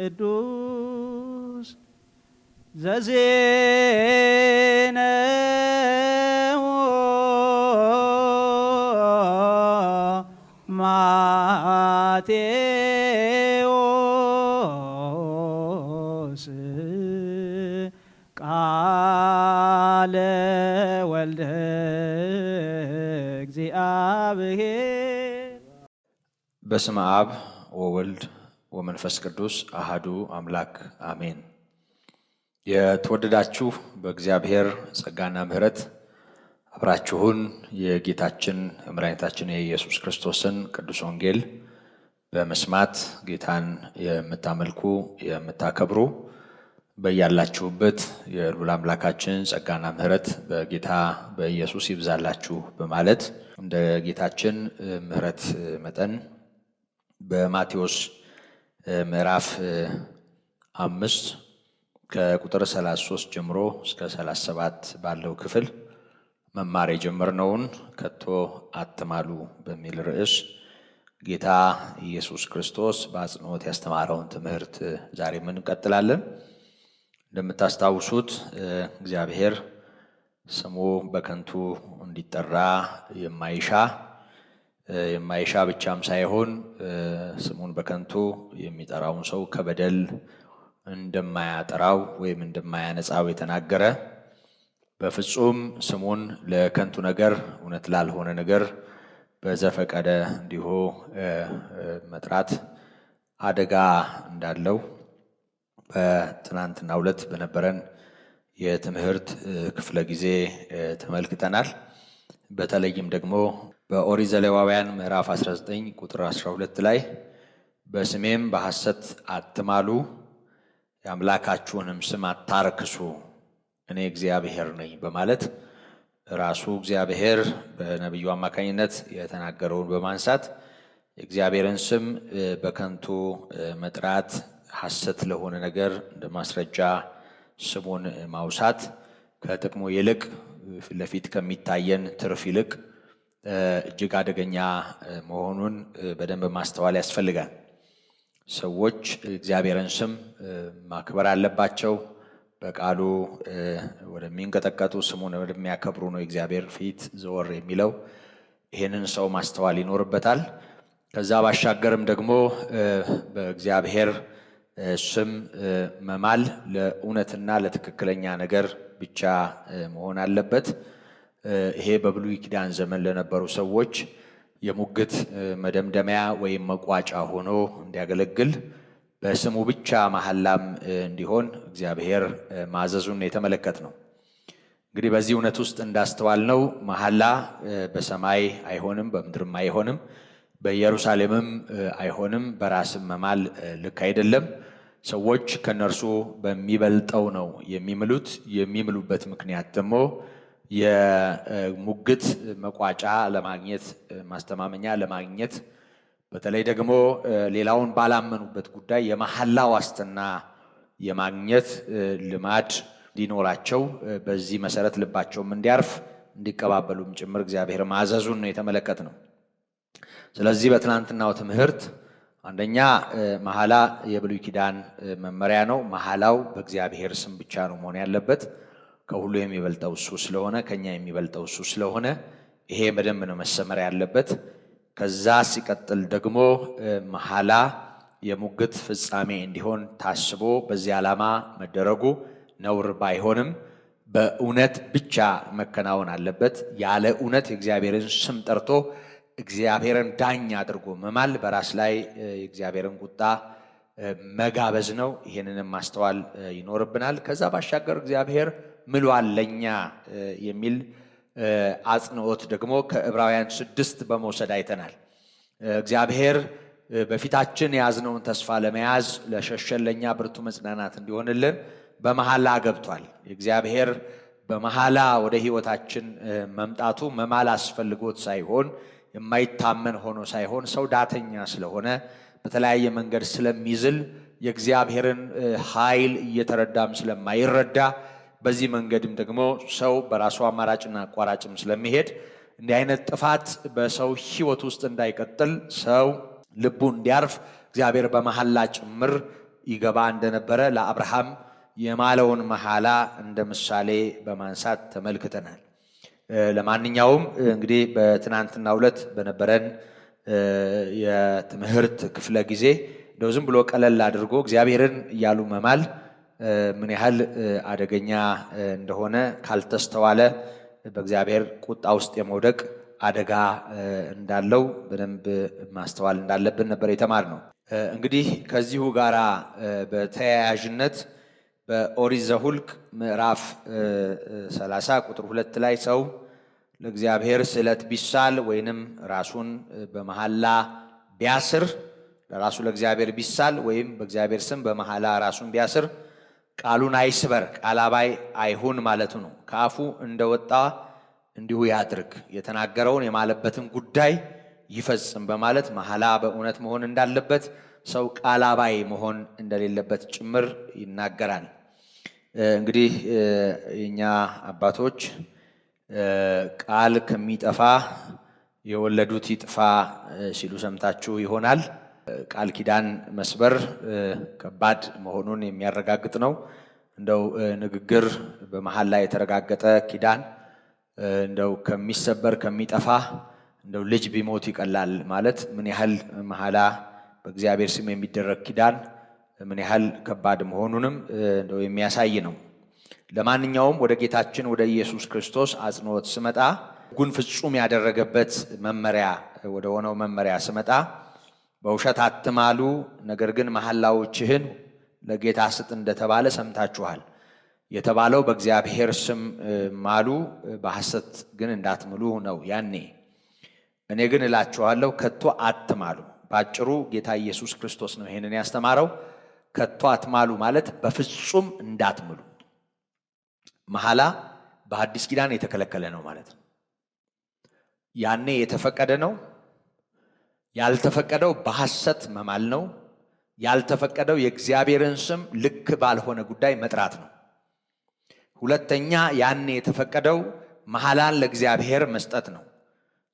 ቅዱስ ዘዜነው ማቴዎስ ቃለ ወልደ እግዚአብሔር። በስመ አብ ወወልድ ወመንፈስ ቅዱስ አሃዱ አምላክ አሜን። የተወደዳችሁ በእግዚአብሔር ጸጋና ምሕረት አብራችሁን የጌታችን መድኃኒታችን የኢየሱስ ክርስቶስን ቅዱስ ወንጌል በመስማት ጌታን የምታመልኩ የምታከብሩ በያላችሁበት የልዑል አምላካችን ጸጋና ምሕረት በጌታ በኢየሱስ ይብዛላችሁ በማለት እንደ ጌታችን ምሕረት መጠን በማቴዎስ ምዕራፍ 5 ከቁጥር 33 ጀምሮ እስከ 37 ባለው ክፍል መማር የጀመርነውን ከቶ አትማሉ በሚል ርዕስ ጌታ ኢየሱስ ክርስቶስ በአጽንኦት ያስተማረውን ትምህርት ዛሬም እንቀጥላለን። እንደምታስታውሱት እግዚአብሔር ስሙ በከንቱ እንዲጠራ የማይሻ ብቻም ሳይሆን ስሙን በከንቱ የሚጠራውን ሰው ከበደል እንደማያጠራው ወይም እንደማያነጻው የተናገረ በፍጹም ስሙን ለከንቱ ነገር እውነት ላልሆነ ነገር በዘፈቀደ እንዲሁ መጥራት አደጋ እንዳለው በትናንትናው ዕለት በነበረን የትምህርት ክፍለ ጊዜ ተመልክተናል። በተለይም ደግሞ በኦሪት ዘሌዋውያን ምዕራፍ 19 ቁጥር 12 ላይ በስሜም በሐሰት አትማሉ፣ የአምላካችሁንም ስም አታርክሱ፣ እኔ እግዚአብሔር ነኝ በማለት ራሱ እግዚአብሔር በነቢዩ አማካኝነት የተናገረውን በማንሳት የእግዚአብሔርን ስም በከንቱ መጥራት ሐሰት ለሆነ ነገር እንደ ማስረጃ ስሙን ማውሳት ከጥቅሙ ይልቅ ፊት ለፊት ከሚታየን ትርፍ ይልቅ እጅግ አደገኛ መሆኑን በደንብ ማስተዋል ያስፈልጋል። ሰዎች እግዚአብሔርን ስም ማክበር አለባቸው። በቃሉ ወደሚንቀጠቀጡ ስሙን ወደሚያከብሩ ነው እግዚአብሔር ፊት ዘወር የሚለው። ይህንን ሰው ማስተዋል ይኖርበታል። ከዛ ባሻገርም ደግሞ በእግዚአብሔር ስም መማል ለእውነትና ለትክክለኛ ነገር ብቻ መሆን አለበት። ይሄ በብሉይ ኪዳን ዘመን ለነበሩ ሰዎች የሙግት መደምደሚያ ወይም መቋጫ ሆኖ እንዲያገለግል በስሙ ብቻ መሐላም እንዲሆን እግዚአብሔር ማዘዙን የተመለከት ነው። እንግዲህ በዚህ እውነት ውስጥ እንዳስተዋልነው መሐላ በሰማይ አይሆንም፣ በምድርም አይሆንም፣ በኢየሩሳሌምም አይሆንም። በራስም መማል ልክ አይደለም። ሰዎች ከነርሱ በሚበልጠው ነው የሚምሉት። የሚምሉበት ምክንያት ደግሞ የሙግት መቋጫ ለማግኘት ማስተማመኛ ለማግኘት በተለይ ደግሞ ሌላውን ባላመኑበት ጉዳይ የመሐላ ዋስትና የማግኘት ልማድ እንዲኖራቸው በዚህ መሰረት ልባቸውም እንዲያርፍ እንዲቀባበሉም ጭምር እግዚአብሔር ማዘዙን ነው የተመለከት ነው። ስለዚህ በትናንትናው ትምህርት አንደኛ መሐላ የብሉይ ኪዳን መመሪያ ነው። መሐላው በእግዚአብሔር ስም ብቻ ነው መሆን ያለበት። ከሁሉ የሚበልጠው እሱ ስለሆነ፣ ከኛ የሚበልጠው እሱ ስለሆነ ይሄ በደንብ ነው መሰመር ያለበት። ከዛ ሲቀጥል ደግሞ መሐላ የሙግት ፍጻሜ እንዲሆን ታስቦ በዚህ ዓላማ መደረጉ ነውር ባይሆንም በእውነት ብቻ መከናወን አለበት። ያለ እውነት የእግዚአብሔርን ስም ጠርቶ እግዚአብሔርን ዳኛ አድርጎ መማል በራስ ላይ የእግዚአብሔርን ቁጣ መጋበዝ ነው። ይህንንም ማስተዋል ይኖርብናል። ከዛ ባሻገር እግዚአብሔር ምሏል ለኛ የሚል አጽንኦት ደግሞ ከዕብራውያን 6 በመውሰድ አይተናል። እግዚአብሔር በፊታችን የያዝነውን ተስፋ ለመያዝ ለሸሸን ለኛ ብርቱ መጽናናት እንዲሆንልን በመሐላ ገብቷል። እግዚአብሔር በመሐላ ወደ ሕይወታችን መምጣቱ መማል አስፈልጎት ሳይሆን የማይታመን ሆኖ ሳይሆን ሰው ዳተኛ ስለሆነ በተለያየ መንገድ ስለሚዝል የእግዚአብሔርን ኃይል እየተረዳም ስለማይረዳ በዚህ መንገድም ደግሞ ሰው በራሱ አማራጭና አቋራጭም ስለሚሄድ እንዲህ አይነት ጥፋት በሰው ሕይወት ውስጥ እንዳይቀጥል ሰው ልቡ እንዲያርፍ እግዚአብሔር በመሐላ ጭምር ይገባ እንደነበረ ለአብርሃም የማለውን መሐላ እንደ ምሳሌ በማንሳት ተመልክተናል። ለማንኛውም እንግዲህ በትናንትናው ዕለት በነበረን የትምህርት ክፍለ ጊዜ እንደው ዝም ብሎ ቀለል አድርጎ እግዚአብሔርን እያሉ መማል ምን ያህል አደገኛ እንደሆነ ካልተስተዋለ በእግዚአብሔር ቁጣ ውስጥ የመውደቅ አደጋ እንዳለው በደንብ ማስተዋል እንዳለብን ነበር የተማርነው። እንግዲህ ከዚሁ ጋራ በተያያዥነት በኦሪት ዘኍልቍ ምዕራፍ 30 ቁጥር 2 ላይ ሰው ለእግዚአብሔር ስዕለት ቢሳል ወይንም ራሱን በመሐላ ቢያስር ለራሱ ለእግዚአብሔር ቢሳል ወይም በእግዚአብሔር ስም በመሐላ ራሱን ቢያስር ቃሉን አይስበር፣ ቃል አባይ አይሁን ማለቱ ነው። ከአፉ እንደወጣ እንዲሁ ያድርግ፣ የተናገረውን የማለበትን ጉዳይ ይፈጽም በማለት መሐላ በእውነት መሆን እንዳለበት፣ ሰው ቃል አባይ መሆን እንደሌለበት ጭምር ይናገራል። እንግዲህ የኛ አባቶች ቃል ከሚጠፋ የወለዱት ይጥፋ ሲሉ ሰምታችሁ ይሆናል። ቃል ኪዳን መስበር ከባድ መሆኑን የሚያረጋግጥ ነው። እንደው ንግግር በመሐላ ላይ የተረጋገጠ ኪዳን እንደው ከሚሰበር ከሚጠፋ እንደው ልጅ ቢሞት ይቀላል ማለት ምን ያህል መሐላ በእግዚአብሔር ስም የሚደረግ ኪዳን ምን ያህል ከባድ መሆኑንም እንደው የሚያሳይ ነው። ለማንኛውም ወደ ጌታችን ወደ ኢየሱስ ክርስቶስ አጽንዖት ስመጣ ሕጉን ፍጹም ያደረገበት መመሪያ ወደ ሆነው መመሪያ ስመጣ በውሸት አትማሉ፣ ነገር ግን መሐላዎችህን ለጌታ ስጥ እንደተባለ ሰምታችኋል። የተባለው በእግዚአብሔር ስም ማሉ፣ በሐሰት ግን እንዳትምሉ ነው። ያኔ እኔ ግን እላችኋለሁ ከቶ አትማሉ። ባጭሩ ጌታ ኢየሱስ ክርስቶስ ነው ይሄንን ያስተማረው። ከቶ አትማሉ ማለት በፍጹም እንዳትምሉ። መሐላ በአዲስ ኪዳን የተከለከለ ነው ማለት ነው። ያኔ የተፈቀደ ነው። ያልተፈቀደው በሐሰት መማል ነው። ያልተፈቀደው የእግዚአብሔርን ስም ልክ ባልሆነ ጉዳይ መጥራት ነው። ሁለተኛ ያኔ የተፈቀደው መሐላን ለእግዚአብሔር መስጠት ነው።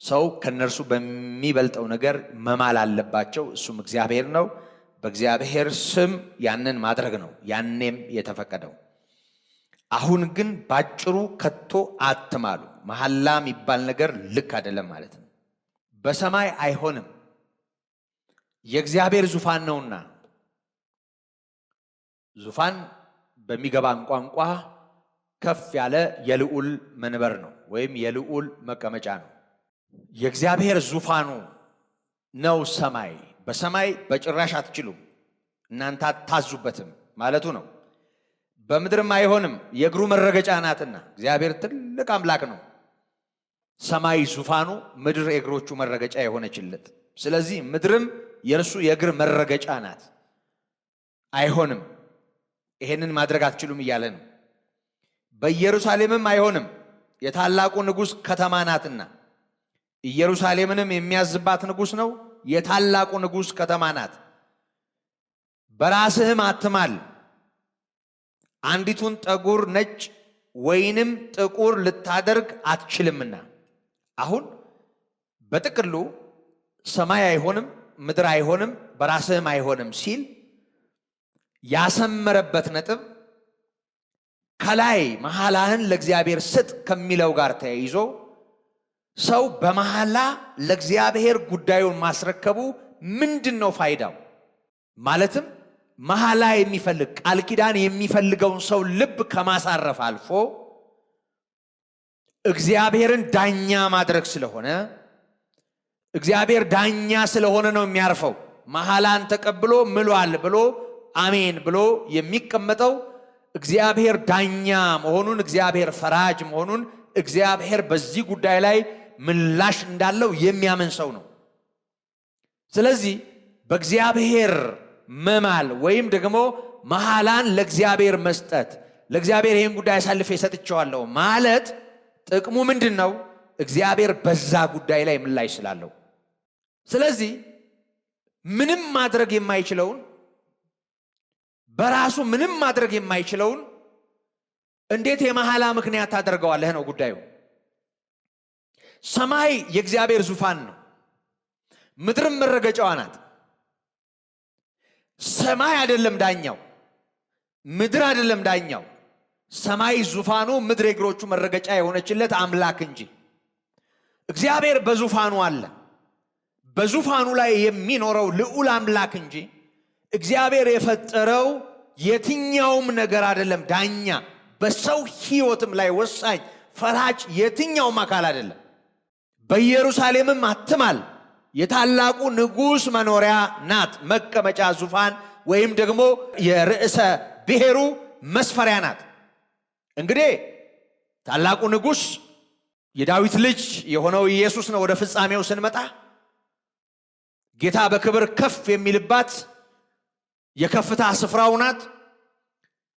ሰው ከነርሱ በሚበልጠው ነገር መማል አለባቸው፣ እሱም እግዚአብሔር ነው። በእግዚአብሔር ስም ያንን ማድረግ ነው ያኔም የተፈቀደው። አሁን ግን ባጭሩ ከቶ አትማሉ። መሐላ የሚባል ነገር ልክ አይደለም ማለት ነው። በሰማይ አይሆንም፣ የእግዚአብሔር ዙፋን ነውና። ዙፋን በሚገባን ቋንቋ ከፍ ያለ የልዑል መንበር ነው ወይም የልዑል መቀመጫ ነው። የእግዚአብሔር ዙፋኑ ነው ሰማይ። በሰማይ በጭራሽ አትችሉም፣ እናንተ አታዙበትም ማለቱ ነው። በምድርም አይሆንም፣ የእግሩ መረገጫ ናትና። እግዚአብሔር ትልቅ አምላክ ነው። ሰማይ ዙፋኑ፣ ምድር የእግሮቹ መረገጫ የሆነችለት። ስለዚህ ምድርም የእርሱ የእግር መረገጫ ናት። አይሆንም፣ ይሄንን ማድረግ አትችሉም እያለ ነው። በኢየሩሳሌምም አይሆንም፣ የታላቁ ንጉሥ ከተማ ናትና። ኢየሩሳሌምንም የሚያዝባት ንጉሥ ነው፣ የታላቁ ንጉሥ ከተማ ናት። በራስህም አትማል፣ አንዲቱን ጠጉር ነጭ ወይንም ጥቁር ልታደርግ አትችልምና። አሁን በጥቅሉ ሰማይ አይሆንም፣ ምድር አይሆንም፣ በራስህም አይሆንም ሲል ያሰመረበት ነጥብ ከላይ መሐላህን ለእግዚአብሔር ስጥ ከሚለው ጋር ተያይዞ ሰው በመሐላ ለእግዚአብሔር ጉዳዩን ማስረከቡ ምንድን ነው ፋይዳው? ማለትም መሐላ የሚፈልግ ቃል ኪዳን የሚፈልገውን ሰው ልብ ከማሳረፍ አልፎ እግዚአብሔርን ዳኛ ማድረግ ስለሆነ፣ እግዚአብሔር ዳኛ ስለሆነ ነው የሚያርፈው። መሐላን ተቀብሎ ምሏል ብሎ አሜን ብሎ የሚቀመጠው እግዚአብሔር ዳኛ መሆኑን፣ እግዚአብሔር ፈራጅ መሆኑን፣ እግዚአብሔር በዚህ ጉዳይ ላይ ምላሽ እንዳለው የሚያምን ሰው ነው። ስለዚህ በእግዚአብሔር መማል ወይም ደግሞ መሐላን ለእግዚአብሔር መስጠት፣ ለእግዚአብሔር ይህን ጉዳይ አሳልፌ ሰጥቼዋለሁ ማለት ጥቅሙ ምንድን ነው? እግዚአብሔር በዛ ጉዳይ ላይ ምላሽ ስላለው። ስለዚህ ምንም ማድረግ የማይችለውን በራሱ ምንም ማድረግ የማይችለውን እንዴት የመሐላ ምክንያት ታደርገዋለህ ነው ጉዳዩ። ሰማይ የእግዚአብሔር ዙፋን ነው፣ ምድርም መረገጫዋ ናት። ሰማይ አይደለም ዳኛው፣ ምድር አይደለም ዳኛው። ሰማይ ዙፋኑ፣ ምድር የእግሮቹ መረገጫ የሆነችለት አምላክ እንጂ። እግዚአብሔር በዙፋኑ አለ። በዙፋኑ ላይ የሚኖረው ልዑል አምላክ እንጂ እግዚአብሔር የፈጠረው የትኛውም ነገር አይደለም ዳኛ። በሰው ሕይወትም ላይ ወሳኝ ፈራጅ የትኛውም አካል አይደለም። በኢየሩሳሌምም አትማል የታላቁ ንጉሥ መኖሪያ ናት፣ መቀመጫ ዙፋን ወይም ደግሞ የርዕሰ ብሔሩ መስፈሪያ ናት። እንግዲህ ታላቁ ንጉሥ የዳዊት ልጅ የሆነው ኢየሱስ ነው። ወደ ፍጻሜው ስንመጣ ጌታ በክብር ከፍ የሚልባት የከፍታ ስፍራው ናት።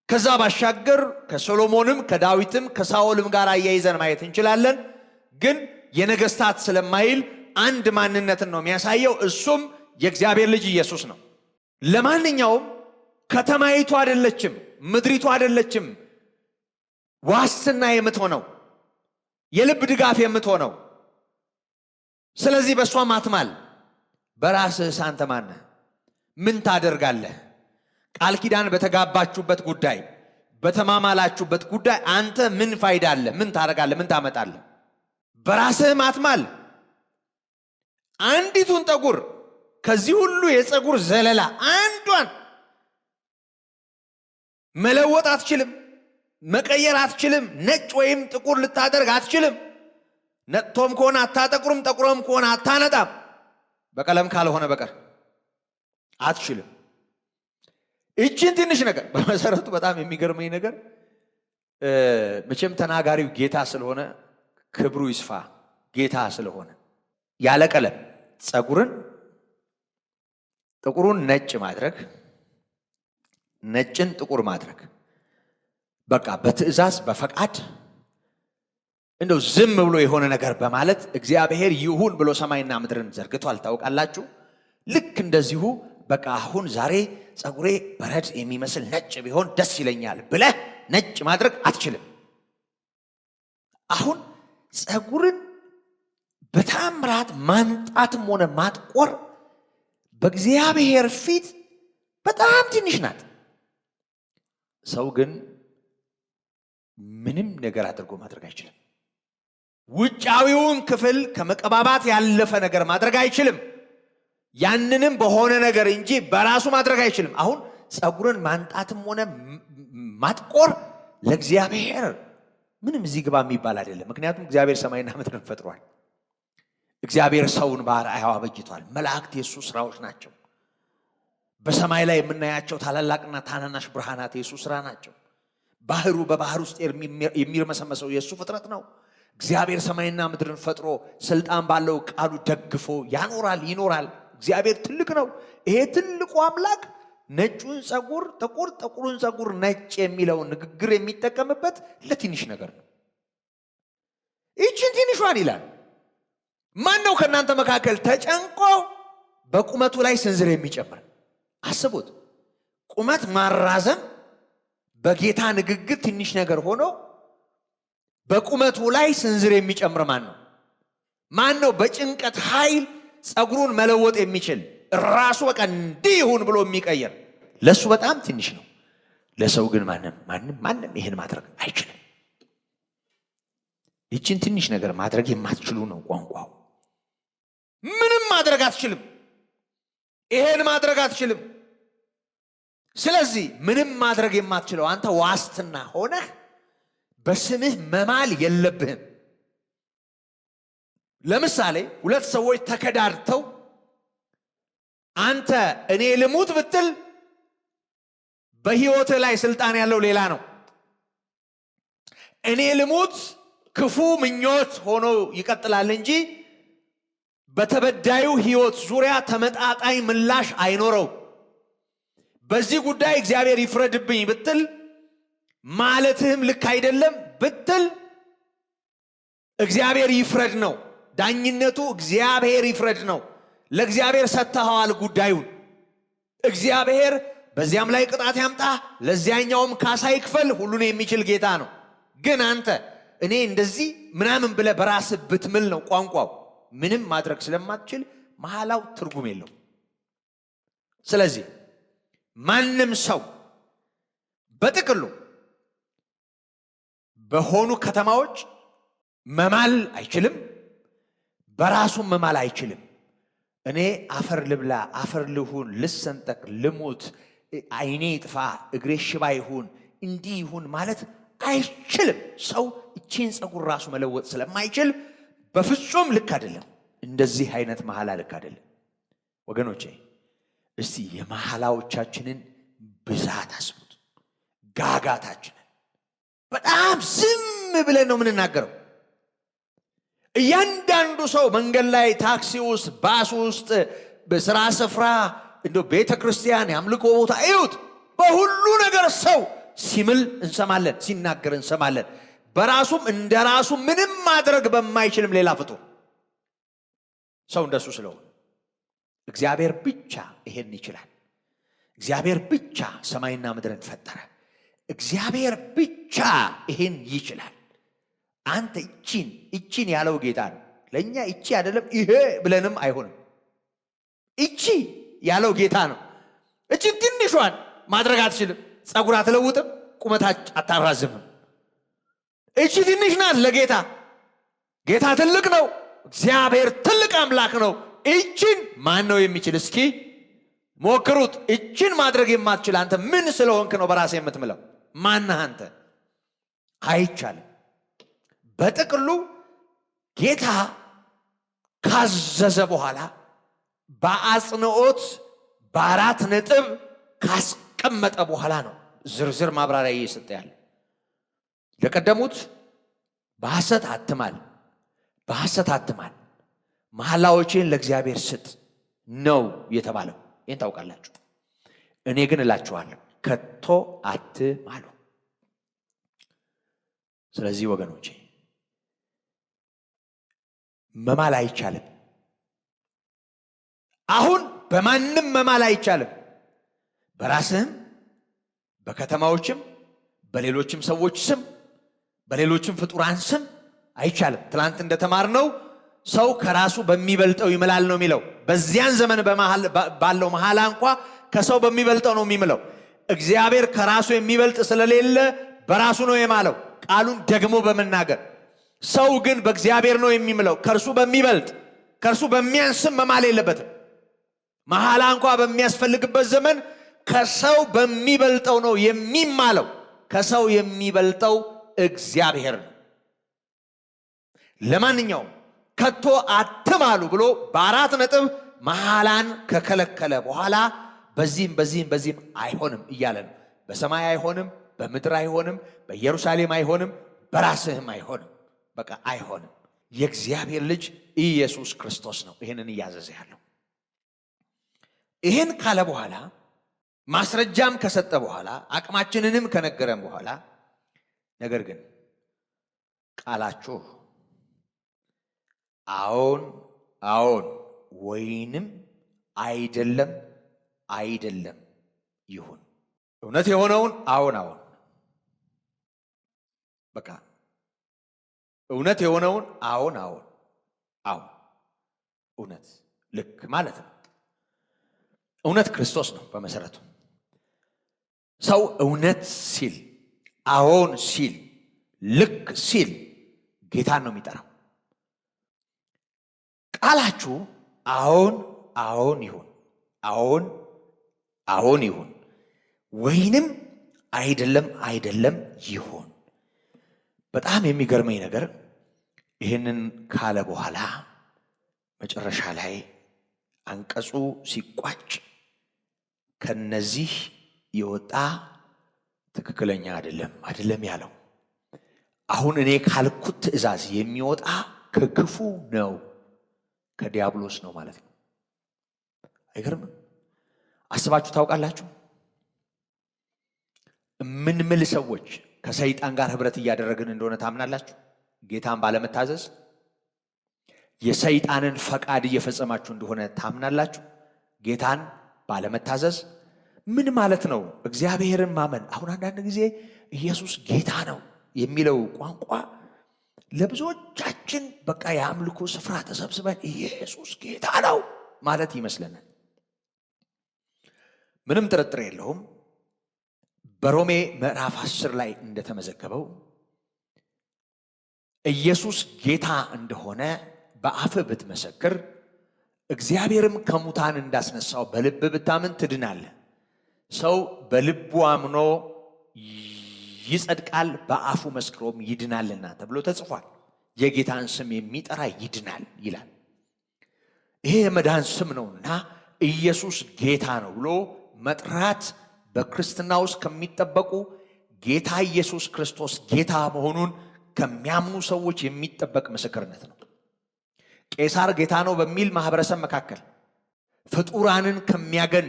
ከዛ ባሻገር ከሶሎሞንም ከዳዊትም ከሳኦልም ጋር አያይዘን ማየት እንችላለን። ግን የነገስታት ስለማይል አንድ ማንነትን ነው የሚያሳየው፣ እሱም የእግዚአብሔር ልጅ ኢየሱስ ነው። ለማንኛውም ከተማይቱ አይደለችም፣ ምድሪቱ አይደለችም ዋስትና የምትሆነው የልብ ድጋፍ የምትሆነው። ስለዚህ በእሷ አትማል። በራስህ አንተ ማነህ? ምን ታደርጋለህ? ቃል ኪዳን በተጋባችሁበት ጉዳይ፣ በተማማላችሁበት ጉዳይ አንተ ምን ፋይዳ አለ? ምን ታደርጋለህ? ምን ታመጣለህ? በራስህ አትማል። አንዲቱን ጠጉር ከዚህ ሁሉ የፀጉር ዘለላ አንዷን መለወጥ አትችልም፣ መቀየር አትችልም። ነጭ ወይም ጥቁር ልታደርግ አትችልም። ነጥቶም ከሆነ አታጠቁርም፣ ጠቁሮም ከሆነ አታነጣም። በቀለም ካልሆነ በቀር አትችልም። እችን ትንሽ ነገር በመሰረቱ በጣም የሚገርመኝ ነገር መቼም ተናጋሪው ጌታ ስለሆነ ክብሩ ይስፋ። ጌታ ስለሆነ ያለ ቀለም ፀጉርን ጥቁሩን ነጭ ማድረግ፣ ነጭን ጥቁር ማድረግ በቃ በትእዛዝ በፈቃድ እንደው ዝም ብሎ የሆነ ነገር በማለት እግዚአብሔር ይሁን ብሎ ሰማይና ምድርን ዘርግቷል። ታውቃላችሁ። ልክ እንደዚሁ በቃ አሁን ዛሬ ፀጉሬ በረድ የሚመስል ነጭ ቢሆን ደስ ይለኛል ብለህ ነጭ ማድረግ አትችልም። አሁን ፀጉርን በታምራት ማንጣትም ሆነ ማጥቆር በእግዚአብሔር ፊት በጣም ትንሽ ናት። ሰው ግን ምንም ነገር አድርጎ ማድረግ አይችልም። ውጫዊውን ክፍል ከመቀባባት ያለፈ ነገር ማድረግ አይችልም። ያንንም በሆነ ነገር እንጂ በራሱ ማድረግ አይችልም። አሁን ፀጉርን ማንጣትም ሆነ ማጥቆር ለእግዚአብሔር ምንም እዚህ ግባ የሚባል አይደለም። ምክንያቱም እግዚአብሔር ሰማይና ምድርን ፈጥሯል። እግዚአብሔር ሰውን በአርአያው አበጅቷል። መላእክት የሱ ስራዎች ናቸው። በሰማይ ላይ የምናያቸው ታላላቅና ታናናሽ ብርሃናት የሱ ስራ ናቸው። ባህሩ በባህር ውስጥ የሚርመሰመሰው የሱ ፍጥረት ነው። እግዚአብሔር ሰማይና ምድርን ፈጥሮ ስልጣን ባለው ቃሉ ደግፎ ያኖራል፣ ይኖራል። እግዚአብሔር ትልቅ ነው። ይሄ ትልቁ አምላክ ነጩን ፀጉር ጥቁር፣ ጥቁሩን ፀጉር ነጭ የሚለውን ንግግር የሚጠቀምበት ለትንሽ ነገር ነው። ይህችን ትንሿን ይላል። ማን ነው ከእናንተ መካከል ተጨንቆ በቁመቱ ላይ ስንዝር የሚጨምር? አስቡት። ቁመት ማራዘም በጌታ ንግግር ትንሽ ነገር ሆኖ በቁመቱ ላይ ስንዝር የሚጨምር ማን ነው? ማን ነው በጭንቀት ኃይል ፀጉሩን መለወጥ የሚችል? ራሱ በቃ እንዲህ ይሁን ብሎ የሚቀየር? ለሱ በጣም ትንሽ ነው። ለሰው ግን ማንም ይሄን ማድረግ አይችልም። ይችን ትንሽ ነገር ማድረግ የማትችሉ ነው ቋንቋው። ምንም ማድረግ አትችልም። ይሄን ማድረግ አትችልም። ስለዚህ ምንም ማድረግ የማትችለው አንተ ዋስትና ሆነህ በስምህ መማል የለብህም። ለምሳሌ ሁለት ሰዎች ተከዳድተው አንተ እኔ ልሙት ብትል በሕይወትህ ላይ ስልጣን ያለው ሌላ ነው። እኔ ልሙት ክፉ ምኞት ሆኖ ይቀጥላል እንጂ በተበዳዩ ሕይወት ዙሪያ ተመጣጣኝ ምላሽ አይኖረው። በዚህ ጉዳይ እግዚአብሔር ይፍረድብኝ ብትል ማለትህም ልክ አይደለም ብትል እግዚአብሔር ይፍረድ ነው። ዳኝነቱ እግዚአብሔር ይፍረድ ነው። ለእግዚአብሔር ሰጥተኸዋል ጉዳዩን። እግዚአብሔር በዚያም ላይ ቅጣት ያምጣ፣ ለዚያኛውም ካሳ ይክፈል። ሁሉን የሚችል ጌታ ነው። ግን አንተ እኔ እንደዚህ ምናምን ብለህ በራስህ ብትምል ነው ቋንቋው። ምንም ማድረግ ስለማትችል መሐላው ትርጉም የለው። ስለዚህ ማንም ሰው በጥቅሉ በሆኑ ከተማዎች መማል አይችልም፣ በራሱም መማል አይችልም። እኔ አፈር ልብላ፣ አፈር ልሁን፣ ልሰንጠቅ፣ ልሙት፣ አይኔ ይጥፋ፣ እግሬ ሽባ ይሁን፣ እንዲህ ይሁን ማለት አይችልም። ሰው እቺን ጸጉር ራሱ መለወጥ ስለማይችል በፍጹም ልክ አይደለም። እንደዚህ አይነት መሐላ ልክ አይደለም። ወገኖቼ እስቲ የመሐላዎቻችንን ብዛት አስቡት፣ ጋጋታችንን። በጣም ዝም ብለን ነው የምንናገረው። እያንዳንዱ ሰው መንገድ ላይ፣ ታክሲ ውስጥ፣ ባስ ውስጥ፣ በስራ ስፍራ፣ እንደ ቤተ ክርስቲያን፣ የአምልኮ ቦታ እዩት። በሁሉ ነገር ሰው ሲምል እንሰማለን፣ ሲናገር እንሰማለን። በራሱም እንደራሱ ምንም ማድረግ በማይችልም ሌላ ፍጡር ሰው እንደሱ ስለሆነ እግዚአብሔር ብቻ ይሄን ይችላል። እግዚአብሔር ብቻ ሰማይና ምድርን ፈጠረ። እግዚአብሔር ብቻ ይሄን ይችላል። አንተ እቺን ያለው ጌታ ነው። ለኛ እቺ አይደለም ይሄ ብለንም አይሆንም። እቺ ያለው ጌታ ነው። እቺን ትንሿን ማድረግ አትችልም። ጸጉር አትለውጥም፣ ቁመት አታራዝምም። እቺ ትንሽ ናት ለጌታ። ጌታ ትልቅ ነው። እግዚአብሔር ትልቅ አምላክ ነው። እቺን ማን ነው የሚችል? እስኪ ሞክሩት። እቺን ማድረግ የማትችል አንተ ምን ስለሆንክ ነው በራስ የምትምለው? ማነህ አንተ? አይቻልም። በጥቅሉ ጌታ ካዘዘ በኋላ በአጽንኦት በአራት ነጥብ ካስቀመጠ በኋላ ነው ዝርዝር ማብራሪያ እየሰጠ ያለ። ለቀደሙት በሐሰት አትማል፣ በሐሰት አትማል፣ መሐላዎችን ለእግዚአብሔር ስጥ ነው የተባለው። ይህን ታውቃላችሁ። እኔ ግን እላችኋለሁ ከቶ አትማሉ። ስለዚህ ወገኖቼ መማል አይቻልም። አሁን በማንም መማል አይቻልም። በራስህም፣ በከተማዎችም፣ በሌሎችም ሰዎች ስም፣ በሌሎችም ፍጡራን ስም አይቻልም። ትላንት እንደተማርነው ሰው ከራሱ በሚበልጠው ይምላል ነው የሚለው። በዚያን ዘመን ባለው መሐላ እንኳ ከሰው በሚበልጠው ነው የሚምለው። እግዚአብሔር ከራሱ የሚበልጥ ስለሌለ በራሱ ነው የማለው ቃሉን ደግሞ በመናገር። ሰው ግን በእግዚአብሔር ነው የሚምለው። ከእርሱ በሚበልጥ ከእርሱ በሚያንስም መማል የለበትም። መሐላ እንኳ በሚያስፈልግበት ዘመን ከሰው በሚበልጠው ነው የሚማለው። ከሰው የሚበልጠው እግዚአብሔር ነው። ለማንኛውም ከቶ አትማሉ ብሎ በአራት ነጥብ መሐላን ከከለከለ በኋላ በዚህም አይሆንም እያለ ነው። በሰማይ አይሆንም፣ በምድር አይሆንም፣ በኢየሩሳሌም አይሆንም፣ በራስህም አይሆንም። በቃ አይሆንም። የእግዚአብሔር ልጅ ኢየሱስ ክርስቶስ ነው ይህንን እያዘዘ ያለው። ይህን ካለ በኋላ ማስረጃም ከሰጠ በኋላ አቅማችንንም ከነገረን በኋላ ነገር ግን ቃላችሁ አዎን አዎን ወይንም አይደለም አይደለም ይሁን። እውነት የሆነውን አዎን አዎን፣ በቃ እውነት የሆነውን አዎን አዎን አዎን፣ እውነት ልክ ማለት ነው። እውነት ክርስቶስ ነው በመሰረቱ። ሰው እውነት ሲል፣ አዎን ሲል፣ ልክ ሲል ጌታን ነው የሚጠራው። ቃላችሁ አዎን አዎን ይሁን፣ አዎን አዎን ይሁን፣ ወይንም አይደለም አይደለም ይሁን። በጣም የሚገርመኝ ነገር ይህንን ካለ በኋላ መጨረሻ ላይ አንቀጹ ሲቋጭ ከነዚህ የወጣ ትክክለኛ አይደለም ያለው። አሁን እኔ ካልኩት ትእዛዝ የሚወጣ ከክፉ ነው፣ ከዲያብሎስ ነው ማለት ነው። አይገርምም? አስባችሁ ታውቃላችሁ? ምንምል ሰዎች ከሰይጣን ጋር ህብረት እያደረግን እንደሆነ ታምናላችሁ? ጌታን ባለመታዘዝ የሰይጣንን ፈቃድ እየፈጸማችሁ እንደሆነ ታምናላችሁ? ጌታን ባለመታዘዝ ምን ማለት ነው? እግዚአብሔርን ማመን። አሁን አንዳንድ ጊዜ ኢየሱስ ጌታ ነው የሚለው ቋንቋ ለብዙዎቻችን በቃ የአምልኮ ስፍራ ተሰብስበን ኢየሱስ ጌታ ነው ማለት ይመስለናል። ምንም ጥርጥር የለውም በሮሜ ምዕራፍ 10 ላይ እንደተመዘገበው ኢየሱስ ጌታ እንደሆነ በአፍ ብትመሰክር እግዚአብሔርም ከሙታን እንዳስነሳው በልብ ብታምን ትድናለህ። ሰው በልቡ አምኖ ይጸድቃል በአፉ መስክሮም ይድናልና ተብሎ ተጽፏል። የጌታን ስም የሚጠራ ይድናል ይላል። ይሄ የመዳን ስም ነውና ኢየሱስ ጌታ ነው ብሎ መጥራት በክርስትና ውስጥ ከሚጠበቁ ጌታ ኢየሱስ ክርስቶስ ጌታ መሆኑን ከሚያምኑ ሰዎች የሚጠበቅ ምስክርነት ነው። ቄሳር ጌታ ነው በሚል ማህበረሰብ መካከል ፍጡራንን ከሚያገን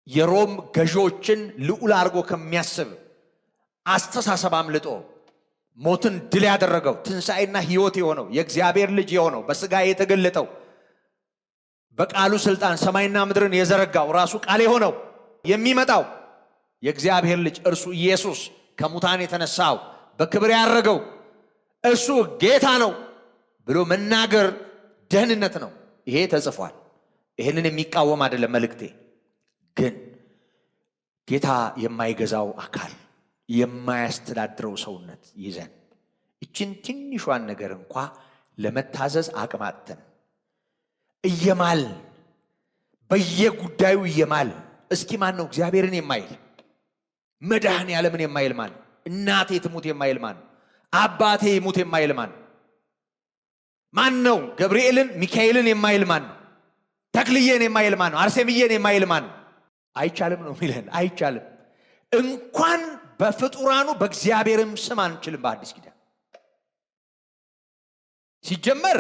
የሮም ገዢዎችን ልዑል አድርጎ ከሚያስብ አስተሳሰብ አምልጦ ሞትን ድል ያደረገው ትንሣኤና ሕይወት የሆነው የእግዚአብሔር ልጅ የሆነው በሥጋ የተገለጠው በቃሉ ስልጣን ሰማይና ምድርን የዘረጋው ራሱ ቃል የሆነው የሚመጣው የእግዚአብሔር ልጅ እርሱ ኢየሱስ ከሙታን የተነሳው በክብር ያረገው እርሱ ጌታ ነው ብሎ መናገር ደህንነት ነው። ይሄ ተጽፏል። ይሄንን የሚቃወም አይደለም መልእክቴ። ግን ጌታ የማይገዛው አካል የማያስተዳድረው ሰውነት ይዘን እችን ትንሿን ነገር እንኳ ለመታዘዝ አቅማተን እየማል በየጉዳዩ እየማል እስኪ ማን ነው እግዚአብሔርን የማይል መድኃኔዓለምን የማይል ማን? እናቴ ትሙት የማይል ማን? አባቴ ይሙት የማይል ማን? ማን ነው ገብርኤልን ሚካኤልን የማይል ማን? ተክልዬን የማይል ማን? አርሴምዬን የማይል ማን? አይቻልም ነው የሚለን። አይቻልም። እንኳን በፍጡራኑ በእግዚአብሔርም ስም አንችልም። በአዲስ ኪዳን ሲጀመር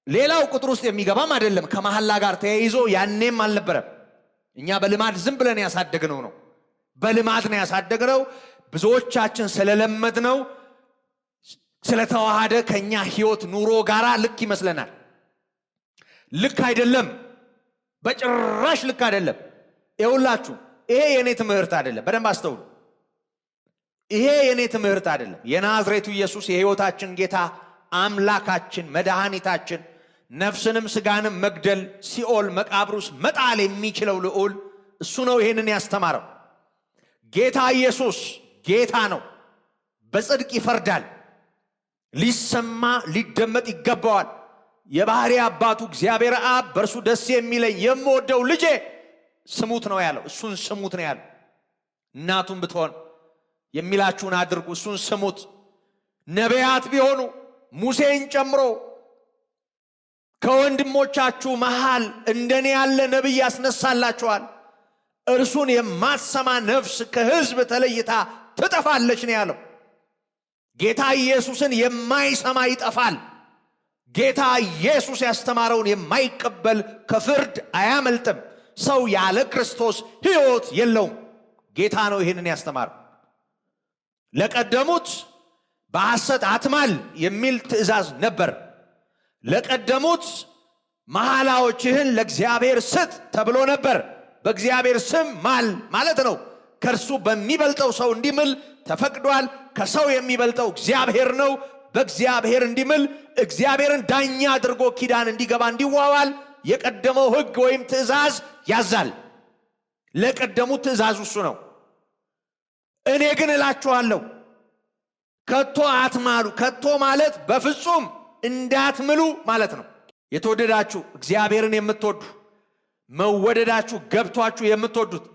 ሌላው ቁጥር ውስጥ የሚገባም አይደለም። ከመሐላ ጋር ተያይዞ ያኔም አልነበረም። እኛ በልማድ ዝም ብለን ያሳደግነው ነው። በልማድ ነው ያሳደግነው። ብዙዎቻችን ስለለመድነው ስለተዋሃደ ከኛ ህይወት ኑሮ ጋራ ልክ ይመስለናል። ልክ አይደለም። በጭራሽ ልክ አይደለም። ይኸውላችሁ ይሄ የኔ ትምህርት አይደለም። በደንብ አስተውሉ። ይሄ የኔ ትምህርት አይደለም። የናዝሬቱ ኢየሱስ የህይወታችን ጌታ አምላካችን መድኃኒታችን ነፍስንም ስጋንም መግደል ሲኦል መቃብሩስ መጣል የሚችለው ልዑል እሱ ነው ይሄንን ያስተማረው። ጌታ ኢየሱስ ጌታ ነው። በጽድቅ ይፈርዳል። ሊሰማ ሊደመጥ ይገባዋል። የባህሪ አባቱ እግዚአብሔር አብ በእርሱ ደስ የሚለኝ የምወደው ልጄ ስሙት ነው ያለው። እሱን ስሙት ነው ያለው። እናቱም ብትሆን የሚላችሁን አድርጉ፣ እሱን ስሙት። ነቢያት ቢሆኑ ሙሴን ጨምሮ ከወንድሞቻችሁ መሃል እንደኔ ያለ ነቢይ ያስነሳላችኋል። እርሱን የማትሰማ ነፍስ ከሕዝብ ተለይታ ትጠፋለች ነው ያለው። ጌታ ኢየሱስን የማይሰማ ይጠፋል። ጌታ ኢየሱስ ያስተማረውን የማይቀበል ከፍርድ አያመልጥም። ሰው ያለ ክርስቶስ ሕይወት የለውም። ጌታ ነው ይህንን ያስተማረው። ለቀደሙት በሐሰት አትማል የሚል ትእዛዝ ነበር። ለቀደሙት መሐላዎችህን ለእግዚአብሔር ስጥ ተብሎ ነበር። በእግዚአብሔር ስም ማል ማለት ነው። ከእርሱ በሚበልጠው ሰው እንዲምል ተፈቅዷል። ከሰው የሚበልጠው እግዚአብሔር ነው። በእግዚአብሔር እንዲምል እግዚአብሔርን ዳኛ አድርጎ ኪዳን እንዲገባ እንዲዋዋል የቀደመው ሕግ ወይም ትእዛዝ ያዛል። ለቀደሙት ትእዛዝ እሱ ነው። እኔ ግን እላችኋለሁ ከቶ አትማሉ። ከቶ ማለት በፍጹም እንዳትምሉ ማለት ነው። የተወደዳችሁ እግዚአብሔርን የምትወዱ መወደዳችሁ ገብቷችሁ የምትወዱት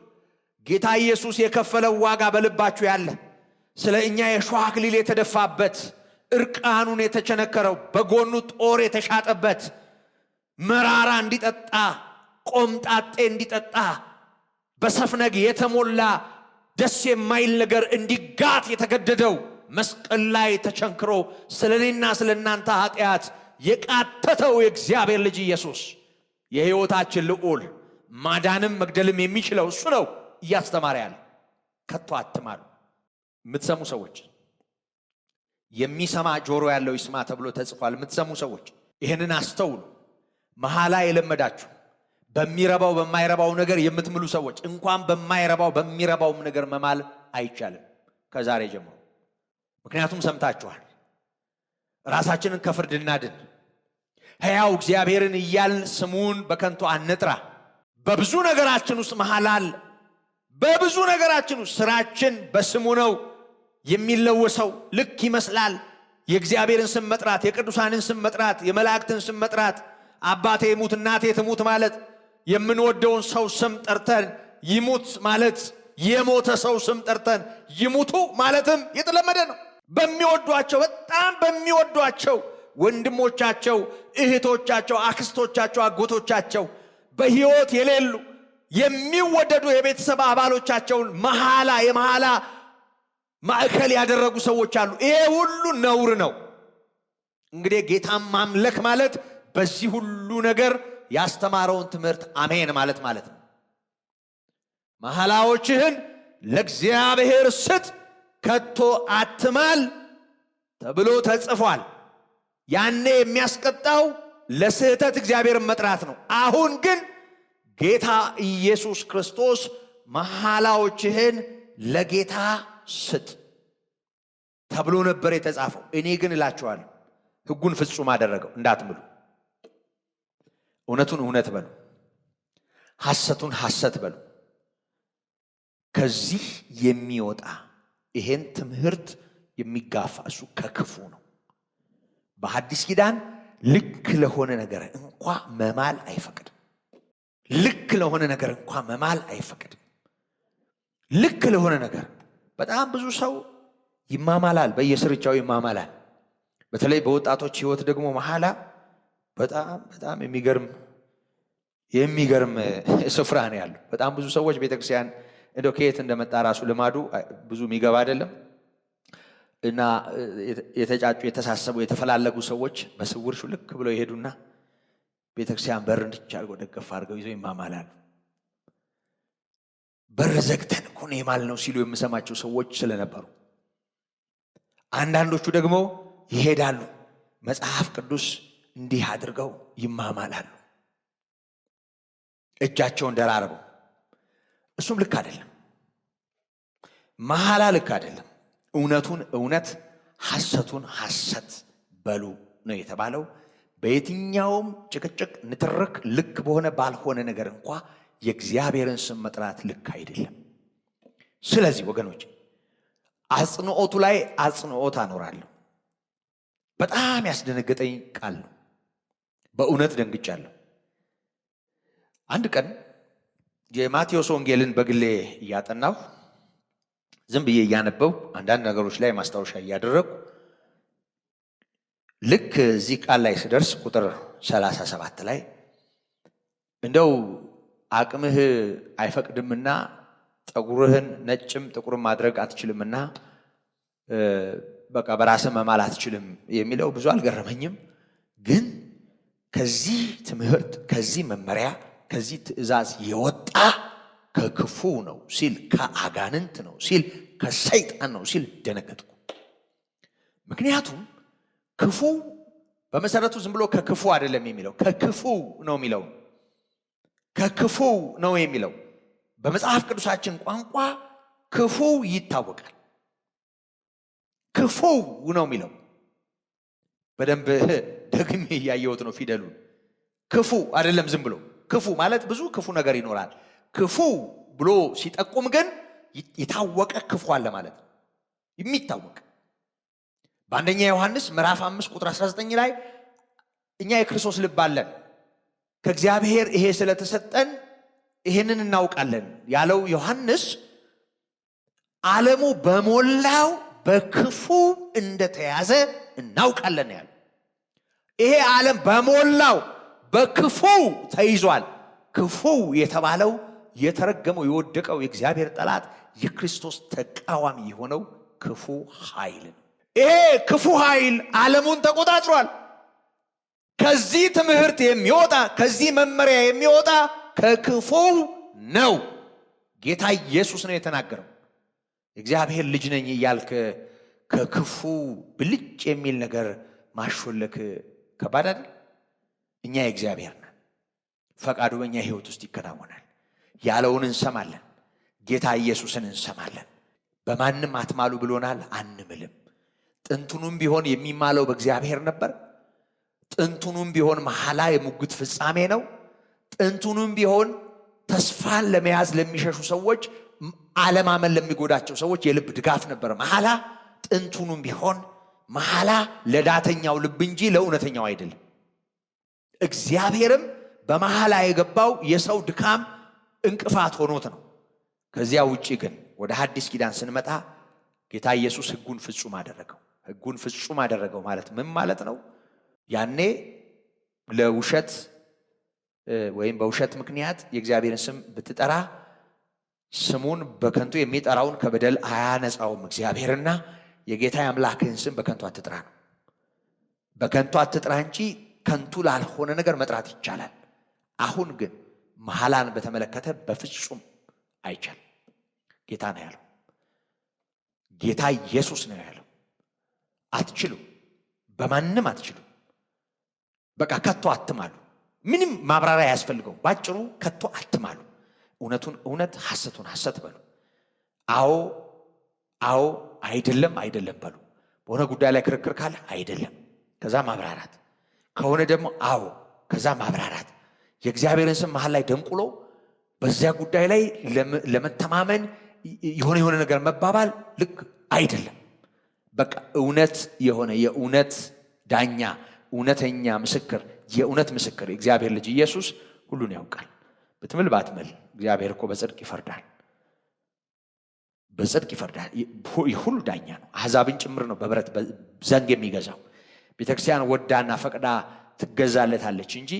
ጌታ ኢየሱስ የከፈለው ዋጋ በልባችሁ ያለ ስለ እኛ የሾህ አክሊል የተደፋበት እርቃኑን የተቸነከረው በጎኑ ጦር የተሻጠበት መራራ እንዲጠጣ ቆምጣጤ እንዲጠጣ በሰፍነግ የተሞላ ደስ የማይል ነገር እንዲጋት የተገደደው መስቀል ላይ ተቸንክሮ ስለኔና ስለናንተ ኃጢአት የቃተተው የእግዚአብሔር ልጅ ኢየሱስ የሕይወታችን ልዑል ማዳንም መግደልም የሚችለው እሱ ነው እያስተማረ ያለ። ከቶ አትማሉ። የምትሰሙ ሰዎች የሚሰማ ጆሮ ያለው ይስማ ተብሎ ተጽፏል። የምትሰሙ ሰዎች ይህንን አስተውሉ። መሐላ የለመዳችሁ በሚረባው በማይረባው ነገር የምትምሉ ሰዎች እንኳን በማይረባው በሚረባውም ነገር መማል አይቻልም ከዛሬ ጀምሮ። ምክንያቱም ሰምታችኋል። ራሳችንን ከፍርድ እናድን። ሕያው እግዚአብሔርን እያልን ስሙን በከንቱ አንጥራ። በብዙ ነገራችን ውስጥ መሐላ አለ። በብዙ ነገራችን ውስጥ ስራችን በስሙ ነው የሚለወሰው። ልክ ይመስላል። የእግዚአብሔርን ስም መጥራት፣ የቅዱሳንን ስም መጥራት፣ የመላእክትን ስም መጥራት፣ አባቴ ይሙት እናቴ ትሙት ማለት፣ የምንወደውን ሰው ስም ጠርተን ይሙት ማለት፣ የሞተ ሰው ስም ጠርተን ይሙቱ ማለትም የተለመደ ነው። በሚወዷቸው በጣም በሚወዷቸው ወንድሞቻቸው፣ እህቶቻቸው፣ አክስቶቻቸው፣ አጎቶቻቸው በሕይወት የሌሉ የሚወደዱ የቤተሰብ አባሎቻቸውን የመሐላ ማዕከል ያደረጉ ሰዎች አሉ። ይሄ ሁሉ ነውር ነው። እንግዲህ ጌታን ማምለክ ማለት በዚህ ሁሉ ነገር ያስተማረውን ትምህርት አሜን ማለት ነው። መሐላዎችህን ለእግዚአብሔር ስጥ፣ ከቶ አትማል ተብሎ ተጽፏል። ያኔ የሚያስቀጣው ለስህተት እግዚአብሔርን መጥራት ነው። አሁን ግን ጌታ ኢየሱስ ክርስቶስ መሐላዎችህን ለጌታ ስጥ ተብሎ ነበር የተጻፈው። እኔ ግን እላችኋለሁ ሕጉን ፍጹም አደረገው፣ እንዳትምሉ። እውነቱን እውነት በሉ፣ ሐሰቱን ሐሰት በሉ። ከዚህ የሚወጣ ይሄን ትምህርት የሚጋፋ እሱ ከክፉ ነው። በሐዲስ ኪዳን ልክ ለሆነ ነገር እንኳ መማል አይፈቅድም። ልክ ለሆነ ነገር እንኳ መማል አይፈቅድም። ልክ ለሆነ ነገር በጣም ብዙ ሰው ይማማላል፣ በየስርቻው ይማማላል። በተለይ በወጣቶች ሕይወት ደግሞ መሐላ በጣም የሚገርም ስፍራ ነው ያለው። በጣም ብዙ ሰዎች ቤተክርስቲያን እንደው ከየት እንደመጣ ራሱ ልማዱ ብዙ የሚገባ አይደለም እና የተጫጩ የተሳሰቡ የተፈላለጉ ሰዎች በስውር ሹልክ ብለው ይሄዱና ቤተክርስቲያን በር እንድቻል ደገፍ አድርገው ይዘው ይማማላሉ። በር ዘግተን እኮ ነው የማልነው ሲሉ የምሰማቸው ሰዎች ስለነበሩ፣ አንዳንዶቹ ደግሞ ይሄዳሉ መጽሐፍ ቅዱስ እንዲህ አድርገው ይማማላሉ፣ እጃቸውን ደራርበው። እሱም ልክ አይደለም። መሐላ ልክ አይደለም። እውነቱን እውነት ሐሰቱን ሐሰት በሉ ነው የተባለው። በየትኛውም ጭቅጭቅ፣ ንትርክ፣ ልክ በሆነ ባልሆነ ነገር እንኳ የእግዚአብሔርን ስም መጥራት ልክ አይደለም። ስለዚህ ወገኖች አጽንዖቱ ላይ አጽንዖት አኖራለሁ። በጣም ያስደነገጠኝ ቃል ነው። በእውነት ደንግጫለሁ። አንድ ቀን የማቴዎስ ወንጌልን በግሌ እያጠናሁ ዝም ብዬ እያነበው አንዳንድ ነገሮች ላይ ማስታወሻ እያደረጉ ልክ እዚህ ቃል ላይ ስደርስ ቁጥር 37 ላይ እንደው አቅምህ አይፈቅድምና ጠጉርህን ነጭም ጥቁርም ማድረግ አትችልምና በቃ በራስህ መማል አትችልም የሚለው ብዙ አልገረመኝም። ግን ከዚህ ትምህርት፣ ከዚህ መመሪያ፣ ከዚህ ትእዛዝ የወጣ ከክፉ ነው ሲል፣ ከአጋንንት ነው ሲል፣ ከሰይጣን ነው ሲል ደነገጥኩ። ምክንያቱም ክፉ በመሰረቱ ዝም ብሎ ከክፉ አይደለም የሚለው፣ ከክፉ ነው የሚለው። ከክፉ ነው የሚለው በመጽሐፍ ቅዱሳችን ቋንቋ ክፉ ይታወቃል። ክፉ ነው የሚለው በደንብ ደግሜ እያየሁት ነው ፊደሉን። ክፉ አይደለም ዝም ብሎ። ክፉ ማለት ብዙ ክፉ ነገር ይኖራል። ክፉ ብሎ ሲጠቁም ግን የታወቀ ክፉ አለ ማለት ነው፣ የሚታወቅ። በአንደኛ ዮሐንስ ምዕራፍ 5 ቁጥር 19 ላይ እኛ የክርስቶስ ልብ አለን ከእግዚአብሔር ይሄ ስለተሰጠን ይሄንን እናውቃለን ያለው ዮሐንስ ዓለሙ በሞላው በክፉ እንደተያዘ እናውቃለን ያለው። ይሄ ዓለም በሞላው በክፉ ተይዟል። ክፉ የተባለው የተረገመው የወደቀው የእግዚአብሔር ጠላት የክርስቶስ ተቃዋሚ የሆነው ክፉ ኃይል ነው። ይሄ ክፉ ኃይል ዓለሙን ተቆጣጥሯል። ከዚህ ትምህርት የሚወጣ ከዚህ መመሪያ የሚወጣ ከክፉ ነው። ጌታ ኢየሱስ ነው የተናገረው። እግዚአብሔር ልጅ ነኝ እያልክ ከክፉ ብልጭ የሚል ነገር ማሾለክ ከባድ አይደል? እኛ የእግዚአብሔር ነን። ፈቃዱ በእኛ ሕይወት ውስጥ ይከናወናል። ያለውን እንሰማለን። ጌታ ኢየሱስን እንሰማለን። በማንም አትማሉ ብሎናል፣ አንምልም። ጥንቱንም ቢሆን የሚማለው በእግዚአብሔር ነበር። ጥንቱንም ቢሆን መሐላ የሙግት ፍጻሜ ነው። ጥንቱንም ቢሆን ተስፋን ለመያዝ ለሚሸሹ ሰዎች፣ አለማመን ለሚጎዳቸው ሰዎች የልብ ድጋፍ ነበር መሐላ። ጥንቱንም ቢሆን መሐላ ለዳተኛው ልብ እንጂ ለእውነተኛው አይደለም። እግዚአብሔርም በመሐላ የገባው የሰው ድካም እንቅፋት ሆኖት ነው። ከዚያ ውጪ ግን ወደ ሐዲስ ኪዳን ስንመጣ ጌታ ኢየሱስ ሕጉን ፍጹም አደረገው። ሕጉን ፍጹም አደረገው ማለት ምን ማለት ነው? ያኔ ለውሸት ወይም በውሸት ምክንያት የእግዚአብሔርን ስም ብትጠራ ስሙን በከንቱ የሚጠራውን ከበደል አያነጻውም እግዚአብሔርና የጌታ አምላክህን ስም በከንቱ አትጥራ ነው። በከንቱ አትጥራ እንጂ ከንቱ ላልሆነ ነገር መጥራት ይቻላል። አሁን ግን መሐላን በተመለከተ በፍጹም አይቻልም። ጌታ ነው ያለው። ጌታ ኢየሱስ ነው ያለው። አትችሉም፣ በማንም አትችሉም። በቃ ከቶ አትማሉ። ምንም ማብራሪያ ያስፈልገው። ባጭሩ ከቶ አትማሉ። እውነቱን እውነት፣ ሐሰቱን ሐሰት በሉ። አዎ አዎ፣ አይደለም አይደለም በሉ። በሆነ ጉዳይ ላይ ክርክር ካለ አይደለም፣ ከዛ ማብራራት ከሆነ ደግሞ አዎ፣ ከዛ ማብራራት። የእግዚአብሔርን ስም መሃል ላይ ደንቁሎ በዚያ ጉዳይ ላይ ለመተማመን የሆነ ነገር መባባል ልክ አይደለም። በቃ እውነት የሆነ የእውነት ዳኛ፣ እውነተኛ ምስክር፣ የእውነት ምስክር እግዚአብሔር ልጅ ኢየሱስ ሁሉን ያውቃል። ብትምል ባትምል እግዚአብሔር እኮ በጽድቅ ይፈርዳል። በጽድቅ ይፈርዳል። ሁሉ ዳኛ ነው። አሕዛብን ጭምር ነው በብረት ዘንግ የሚገዛው። ቤተክርስቲያን ወዳና ፈቅዳ ትገዛለታለች እንጂ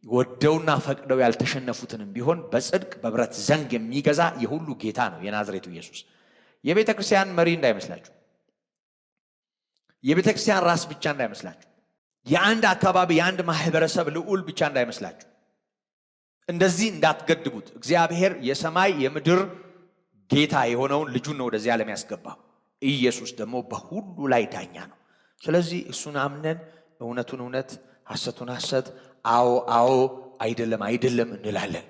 ወደውና ፈቅደው ያልተሸነፉትንም ቢሆን በጽድቅ በብረት ዘንግ የሚገዛ የሁሉ ጌታ ነው የናዝሬቱ ኢየሱስ። የቤተክርስቲያን መሪ እንዳይመስላችሁ፣ የቤተክርስቲያን ራስ ብቻ እንዳይመስላችሁ፣ የአንድ አካባቢ የአንድ ማህበረሰብ ልዑል ብቻ እንዳይመስላችሁ። እንደዚህ እንዳትገድቡት። እግዚአብሔር የሰማይ የምድር ጌታ የሆነውን ልጁን ነው ወደዚህ ዓለም ያስገባው። ኢየሱስ ደግሞ በሁሉ ላይ ዳኛ ነው። ስለዚህ እሱን አምነን እውነቱን እውነት፣ ሐሰቱን ሐሰት፣ አዎ አዎ፣ አይደለም አይደለም እንላለን።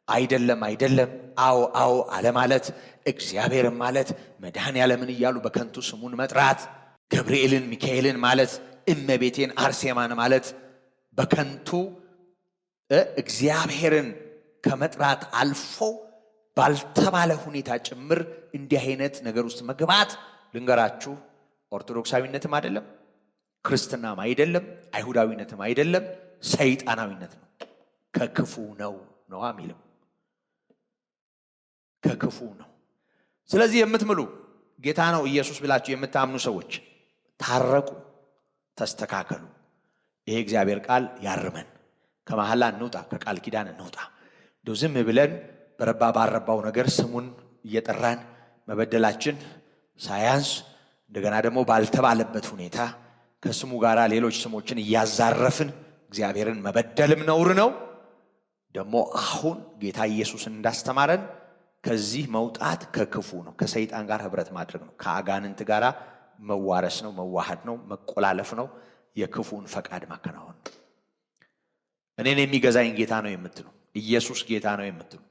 አይደለም አይደለም፣ አዎ አዎ አለማለት፣ እግዚአብሔርን ማለት መድኃኔዓለምን እያሉ በከንቱ ስሙን መጥራት፣ ገብርኤልን ሚካኤልን ማለት፣ እመቤቴን አርሴማን ማለት በከንቱ እግዚአብሔርን ከመጥራት አልፎ ባልተባለ ሁኔታ ጭምር እንዲህ አይነት ነገር ውስጥ መግባት ልንገራችሁ፣ ኦርቶዶክሳዊነትም አይደለም፣ ክርስትናም አይደለም፣ አይሁዳዊነትም አይደለም፣ ሰይጣናዊነት ነው። ከክፉ ነው የሚለው ከክፉ ነው። ስለዚህ የምትምሉ ጌታ ነው ኢየሱስ ብላችሁ የምታምኑ ሰዎች ታረቁ፣ ተስተካከሉ። ይሄ እግዚአብሔር ቃል ያርመን። ከመሐላ እንውጣ፣ ከቃል ኪዳን እንውጣ። እንደው ዝም ብለን በረባ ባረባው ነገር ስሙን እየጠራን መበደላችን ሳያንስ እንደገና ደግሞ ባልተባለበት ሁኔታ ከስሙ ጋር ሌሎች ስሞችን እያዛረፍን እግዚአብሔርን መበደልም ነውር ነው። ደግሞ አሁን ጌታ ኢየሱስን እንዳስተማረን ከዚህ መውጣት ከክፉ ነው። ከሰይጣን ጋር ህብረት ማድረግ ነው። ከአጋንንት ጋር መዋረስ ነው፣ መዋሃድ ነው፣ መቆላለፍ ነው፣ የክፉን ፈቃድ ማከናወን ነው። እኔን የሚገዛኝ ጌታ ነው የምትሉ፣ ኢየሱስ ጌታ ነው የምትሉ፣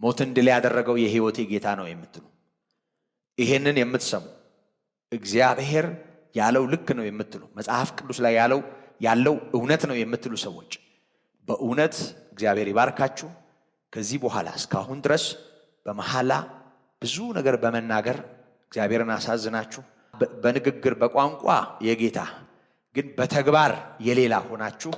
ሞትን ድል ያደረገው የህይወቴ ጌታ ነው የምትሉ፣ ይሄንን የምትሰሙ እግዚአብሔር ያለው ልክ ነው የምትሉ፣ መጽሐፍ ቅዱስ ላይ ያለው እውነት ነው የምትሉ ሰዎች በእውነት እግዚአብሔር ይባርካችሁ። ከዚህ በኋላ እስካሁን ድረስ በመሐላ ብዙ ነገር በመናገር እግዚአብሔርን አሳዝናችሁ፣ በንግግር በቋንቋ የጌታ ግን በተግባር የሌላ ሆናችሁ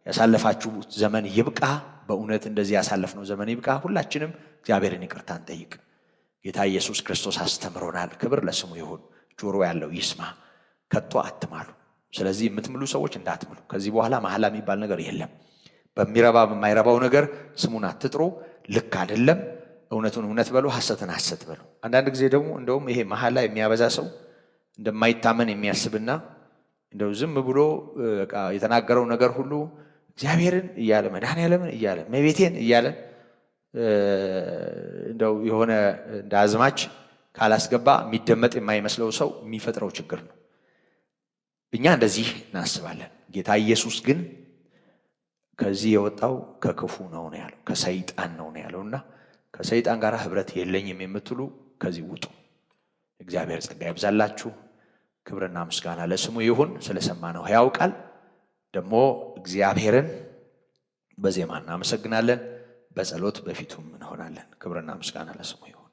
ያሳለፋችሁት ዘመን ይብቃ። በእውነት እንደዚህ ያሳለፍነው ዘመን ይብቃ። ሁላችንም እግዚአብሔርን ይቅርታ እንጠይቅ። ጌታ ኢየሱስ ክርስቶስ አስተምሮናል። ክብር ለስሙ ይሁን። ጆሮ ያለው ይስማ። ከቶ አትማሉ። ስለዚህ የምትምሉ ሰዎች እንዳትምሉ። ከዚህ በኋላ መሐላ የሚባል ነገር የለም። በሚረባ በማይረባው ነገር ስሙን አትጥሩ። ልክ አይደለም። እውነቱን እውነት በሉ፣ ሐሰትን ሐሰት በሉ። አንዳንድ ጊዜ ደግሞ እንደውም ይሄ መሐላ የሚያበዛ ሰው እንደማይታመን የሚያስብና እንደው ዝም ብሎ የተናገረው ነገር ሁሉ እግዚአብሔርን እያለ መድኃኔዓለምን እያለ እመቤቴን እያለ እንደው የሆነ እንደ አዝማች ካላስገባ የሚደመጥ የማይመስለው ሰው የሚፈጥረው ችግር ነው። እኛ እንደዚህ እናስባለን። ጌታ ኢየሱስ ግን ከዚህ የወጣው ከክፉ ነው ያለው፣ ከሰይጣን ነው ያለውና ከሰይጣን ጋር ህብረት የለኝም የምትሉ ከዚህ ውጡ። እግዚአብሔር ጸጋ ይብዛላችሁ። ክብርና ምስጋና ለስሙ ይሁን። ስለሰማነው ሕያው ቃል ደግሞ እግዚአብሔርን በዜማ እናመሰግናለን። በጸሎት በፊቱም እንሆናለን። ክብርና ምስጋና ለስሙ ይሁን።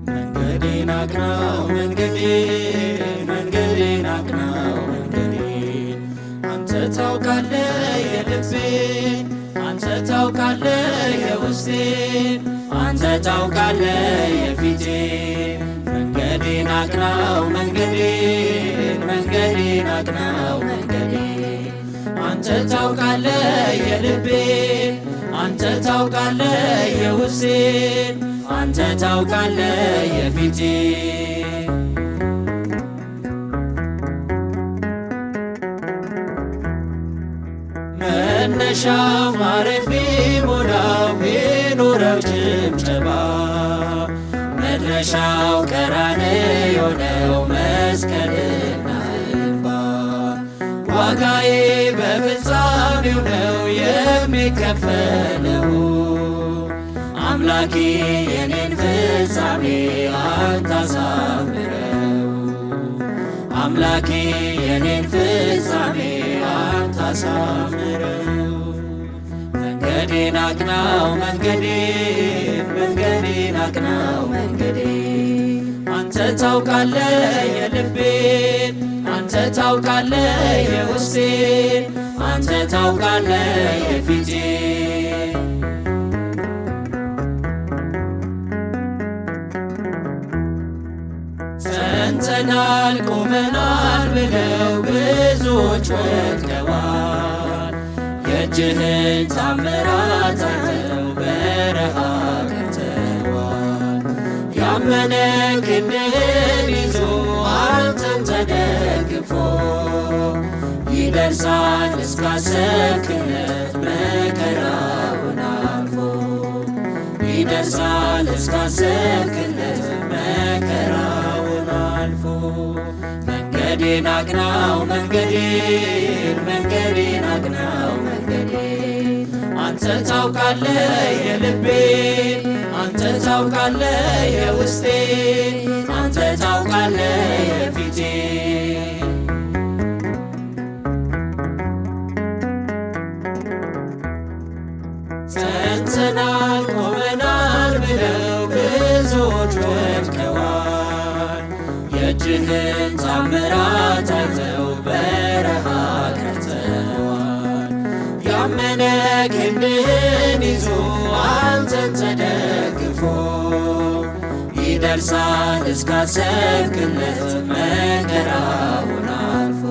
መንገዴን አቅናው መንገዴን አቅናው መንገዴን አንተ ታውቃለህ የልቤን አንተ ታውቃለህ የውስጤን አንተ ታውቃለህ የፊቴን መንገዴን አቅናው መንገዴን አቅናው መንገዴን አንተ ታውቃለህ የልቤን አንተ ታውቃለህ የውስጤን አንተ ታውቃለህ የፊቴን መነሻው ማረፊያ ሞላው ቢኖረው ጭብጨባ መድረሻው ቀራንዮ ነው መስቀልና እንባ ዋጋዬ በፍጻሜው ነው የሚከፈለው አምላኬ የኔን ፍጻሜ አንተ አሳምረው አምላኬ የኔን ፍጻሜ አንተ አሳምረው መንገዴን አቅናው መንገዴን አቅናው መንገዴን አንተ ታውቃለህ የልቤን አንተ ታውቃለህ የውስጤን አንተ ታውቃለህ የፊቴን ጸንተናል ቆመናል ብለው ብዙዎች ወድቀዋል የእጅህን ታምራት አይተው በረሃ ቀርተዋል ያመነ ክንድህን ይዞ አንተን ተደግፎ ይደርሳል እስካሰብክለት መከራውን አልፎ ይደርሳል እስካሰብክለት መከራውን አልፎ መንገዴን አቅናው መንገዴን አቅናው መንገዴን አንተ ታውቃለህ የልቤን አንተ ታውቃለህ የውስጤን አንተ ታውቃለህ የፊቴን ጸንተናል ቆመናል ብለው ብዙዎች ወድቀዋል የእጅህን ታምራት አይተው በረሃ ቀርተዋል ያመነ ክንድህን ይዞ አንተን ተደግፎ ይደርሳል እስካሰብክለት መከራውን አልፎ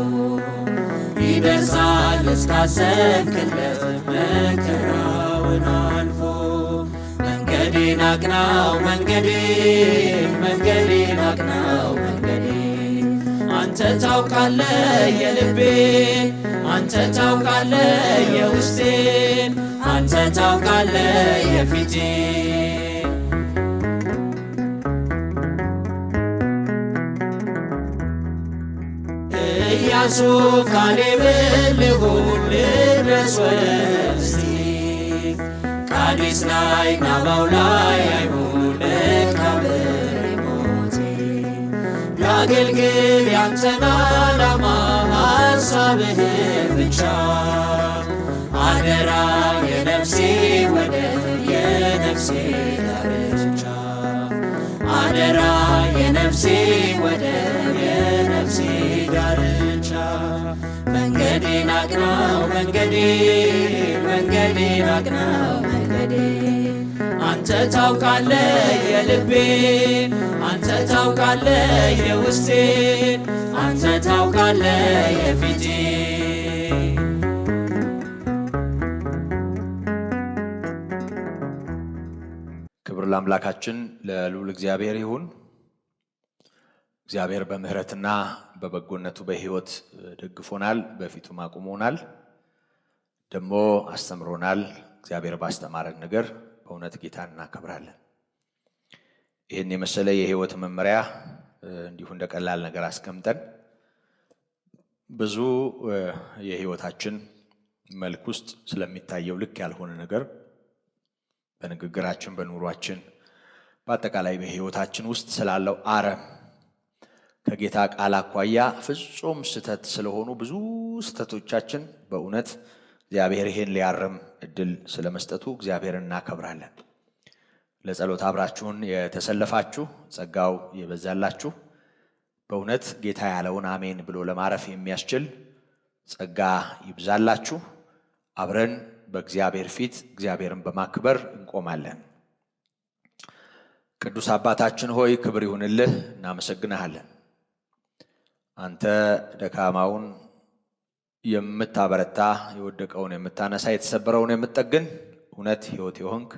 ይደርሳል እስካሰብክለት መከራውን አልፎ መንገዴን አቅናው መንገዴን አቅናው መንገዴን አንተ ታውቃለህ የልቤን አንተ ታውቃለህ የውስጤን አንተ ታውቃለህ የፊቴን ኢያሱ ካሌብን ልሁን ልድረስ ወደ ርስቴ ቃዴስ ላይ ናባው ላይ አይሁን መቃብሬ ሞቴ ላገልግል ያንተን ዓላማ ሐሳብህን ብቻ አደራ የነፍሴ ወደብ የነፍሴ ዳርቻ አደራ የነፍሴ ወደብ የነፍሴ ዳርቻ መንገዴን አቅናው መንገዴን አቅናው አንተ ታውቃለህ የልቤን አንተ ታውቃለህ የውስጤን አንተ ታውቃለህ የፊቴን። ክብር ለአምላካችን ለልዑል እግዚአብሔር ይሁን። እግዚአብሔር በምሕረትና በበጎነቱ በሕይወት ደግፎናል፣ በፊቱም አቁሞናል፣ ደግሞ አስተምሮናል። እግዚአብሔር ባስተማረን ነገር በእውነት ጌታን እናከብራለን። ይህን የመሰለ የሕይወት መመሪያ እንዲሁ እንደ ቀላል ነገር አስቀምጠን ብዙ የሕይወታችን መልክ ውስጥ ስለሚታየው ልክ ያልሆነ ነገር በንግግራችን፣ በኑሯችን፣ በአጠቃላይ በሕይወታችን ውስጥ ስላለው አረም ከጌታ ቃል አኳያ ፍጹም ስህተት ስለሆኑ ብዙ ስህተቶቻችን በእውነት እግዚአብሔር ይሄን ሊያርም እድል ስለመስጠቱ እግዚአብሔርን እናከብራለን። ለጸሎት አብራችሁን የተሰለፋችሁ ጸጋው የበዛላችሁ በእውነት ጌታ ያለውን አሜን ብሎ ለማረፍ የሚያስችል ጸጋ ይብዛላችሁ። አብረን በእግዚአብሔር ፊት እግዚአብሔርን በማክበር እንቆማለን። ቅዱስ አባታችን ሆይ ክብር ይሁንልህ፣ እናመሰግንሃለን። አንተ ደካማውን የምታበረታ የወደቀውን የምታነሳ የተሰበረውን የምትጠግን እውነት ሕይወት የሆንክ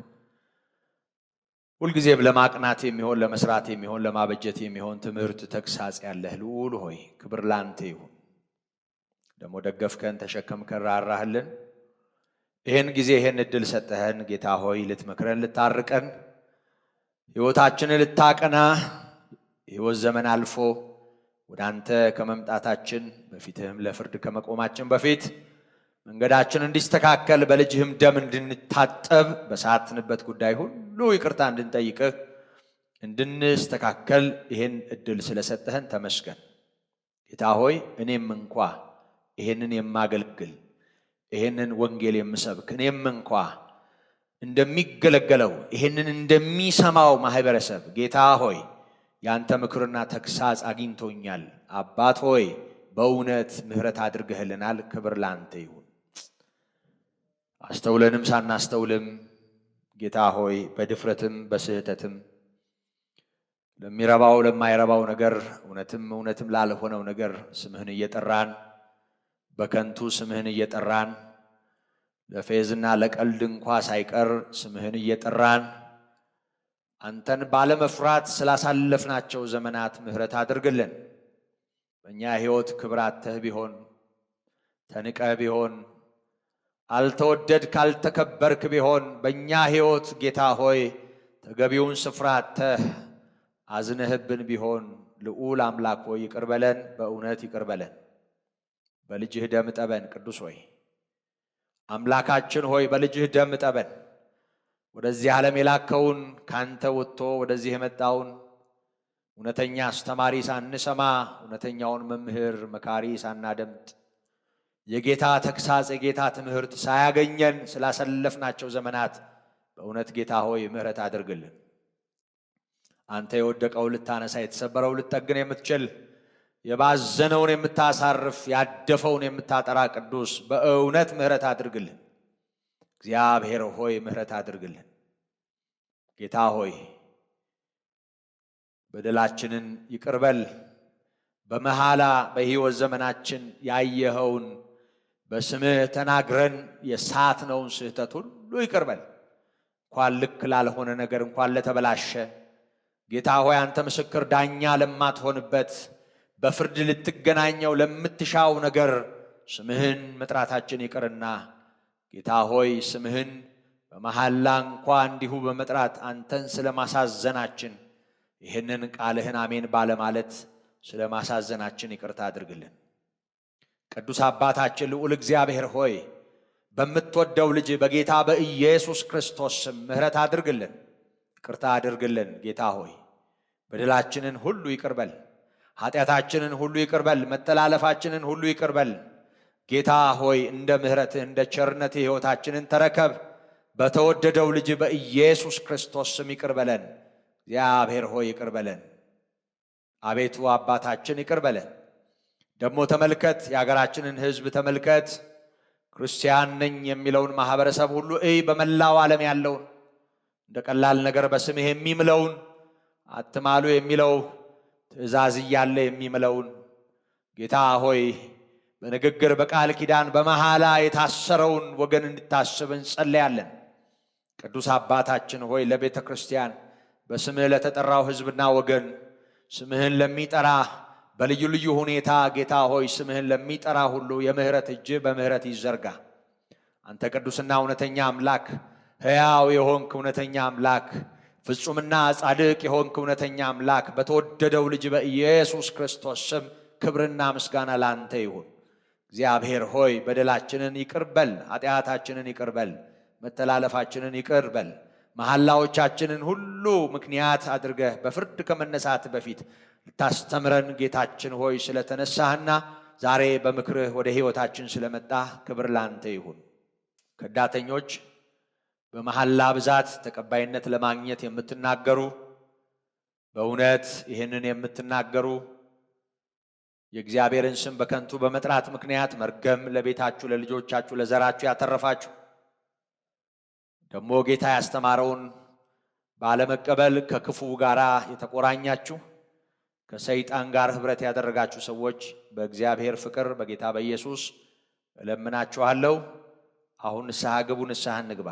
ሁልጊዜም ለማቅናት የሚሆን ለመስራት የሚሆን ለማበጀት የሚሆን ትምህርት ተግሳጽ ያለህ ልዑል ሆይ ክብር ላንተ ይሁን። ደግሞ ደገፍከን፣ ተሸከምከን፣ ራራህልን። ይህን ጊዜ ይህን እድል ሰጠህን ጌታ ሆይ ልትመክረን፣ ልታርቀን፣ ሕይወታችንን ልታቀና ሕይወት ዘመን አልፎ ወደ አንተ ከመምጣታችን በፊትህም ለፍርድ ከመቆማችን በፊት መንገዳችን እንዲስተካከል በልጅህም ደም እንድንታጠብ በሳትንበት ጉዳይ ሁሉ ይቅርታ እንድንጠይቅህ እንድንስተካከል ይህን እድል ስለሰጠህን ተመስገን። ጌታ ሆይ እኔም እንኳ ይህንን የማገልግል ይህንን ወንጌል የምሰብክ እኔም እንኳ እንደሚገለገለው ይህንን እንደሚሰማው ማህበረሰብ ጌታ ሆይ ያንተ ምክርና ተግሳጽ አግኝቶኛል። አባት ሆይ በእውነት ምሕረት አድርገህልናል። ክብር ላንተ ይሁን። አስተውለንም ሳናስተውልም ጌታ ሆይ በድፍረትም በስህተትም ለሚረባው ለማይረባው ነገር እውነትም ላልሆነው ነገር ስምህን እየጠራን በከንቱ ስምህን እየጠራን ለፌዝና ለቀልድ እንኳ ሳይቀር ስምህን እየጠራን አንተን ባለመፍራት ስላሳለፍናቸው ዘመናት ምሕረት አድርግልን። በእኛ ሕይወት ክብራተህ ቢሆን ተንቀህ ቢሆን አልተወደድ ካልተከበርክ ቢሆን በእኛ ሕይወት ጌታ ሆይ ተገቢውን ስፍራ አጥተህ አዝነህብን ቢሆን ልዑል አምላክ ሆይ ይቅር በለን፣ በእውነት ይቅር በለን። በልጅህ ደም እጠበን። ቅዱስ ሆይ አምላካችን ሆይ በልጅህ ደም እጠበን። ወደዚህ ዓለም የላከውን ካንተ ወጥቶ ወደዚህ የመጣውን እውነተኛ አስተማሪ ሳንሰማ እውነተኛውን መምህር መካሪ ሳናደምጥ የጌታ ተግሳጽ የጌታ ትምህርት ሳያገኘን ስላሰለፍናቸው ዘመናት በእውነት ጌታ ሆይ ምሕረት አድርግልን። አንተ የወደቀው ልታነሳ የተሰበረው ልትጠግን የምትችል የባዘነውን የምታሳርፍ ያደፈውን የምታጠራ ቅዱስ በእውነት ምሕረት አድርግልን። እግዚአብሔር ሆይ ምሕረት አድርግልን። ጌታ ሆይ በደላችንን ይቅርበል። በመሐላ በሕይወት ዘመናችን ያየኸውን በስምህ ተናግረን የሳትነውን ስህተት ሁሉ ይቅርበል። እንኳን ልክ ላልሆነ ነገር እንኳን ለተበላሸ ጌታ ሆይ አንተ ምስክር ዳኛ ለማትሆንበት በፍርድ ልትገናኘው ለምትሻው ነገር ስምህን መጥራታችን ይቅርና ጌታ ሆይ ስምህን በመሐላ እንኳ እንዲሁ በመጥራት አንተን ስለማሳዘናችን ይህንን ቃልህን አሜን ባለማለት ስለማሳዘናችን ይቅርታ አድርግልን። ቅዱስ አባታችን ልዑል እግዚአብሔር ሆይ በምትወደው ልጅ በጌታ በኢየሱስ ክርስቶስ ስም ምሕረት አድርግልን፣ ይቅርታ አድርግልን። ጌታ ሆይ በደላችንን ሁሉ ይቅርበል፣ ኃጢአታችንን ሁሉ ይቅርበል፣ መተላለፋችንን ሁሉ ይቅርበል። ጌታ ሆይ እንደ ምሕረትህ እንደ ቸርነትህ ሕይወታችንን ተረከብ። በተወደደው ልጅ በኢየሱስ ክርስቶስ ስም ይቅርበለን። እግዚአብሔር ሆይ ይቅርበለን። አቤቱ አባታችን ይቅርበለን። ደግሞ ተመልከት፣ የሀገራችንን ሕዝብ ተመልከት። ክርስቲያን ነኝ የሚለውን ማህበረሰብ ሁሉ በመላው ዓለም ያለውን እንደ ቀላል ነገር በስምህ የሚምለውን አትማሉ የሚለው ትእዛዝ እያለ የሚምለውን ጌታ ሆይ በንግግር በቃል ኪዳን በመሐላ የታሰረውን ወገን እንድታስብ እንጸልያለን። ቅዱስ አባታችን ሆይ ለቤተ ክርስቲያን በስምህ ለተጠራው ሕዝብና ወገን ስምህን ለሚጠራ በልዩ ልዩ ሁኔታ ጌታ ሆይ ስምህን ለሚጠራ ሁሉ የምህረት እጅ በምህረት ይዘርጋ። አንተ ቅዱስና እውነተኛ አምላክ፣ ሕያው የሆንክ እውነተኛ አምላክ፣ ፍጹምና ጻድቅ የሆንክ እውነተኛ አምላክ በተወደደው ልጅ በኢየሱስ ክርስቶስ ስም ክብርና ምስጋና ላንተ ይሁን። እግዚአብሔር ሆይ በደላችንን ይቅርበል፣ ኃጢአታችንን ይቅርበል፣ መተላለፋችንን ይቅርበል። መሐላዎቻችንን ሁሉ ምክንያት አድርገህ በፍርድ ከመነሳት በፊት ልታስተምረን ጌታችን ሆይ ስለተነሳህና ዛሬ በምክርህ ወደ ሕይወታችን ስለመጣህ ክብር ላንተ ይሁን። ከዳተኞች በመሐላ ብዛት ተቀባይነት ለማግኘት የምትናገሩ በእውነት ይህንን የምትናገሩ የእግዚአብሔርን ስም በከንቱ በመጥራት ምክንያት መርገም ለቤታችሁ፣ ለልጆቻችሁ፣ ለዘራችሁ ያተረፋችሁ ደግሞ ጌታ ያስተማረውን ባለመቀበል ከክፉ ጋር የተቆራኛችሁ ከሰይጣን ጋር ኅብረት ያደረጋችሁ ሰዎች በእግዚአብሔር ፍቅር በጌታ በኢየሱስ እለምናችኋለሁ። አሁን ንስሐ ግቡ፣ ንስሐ እንግባ።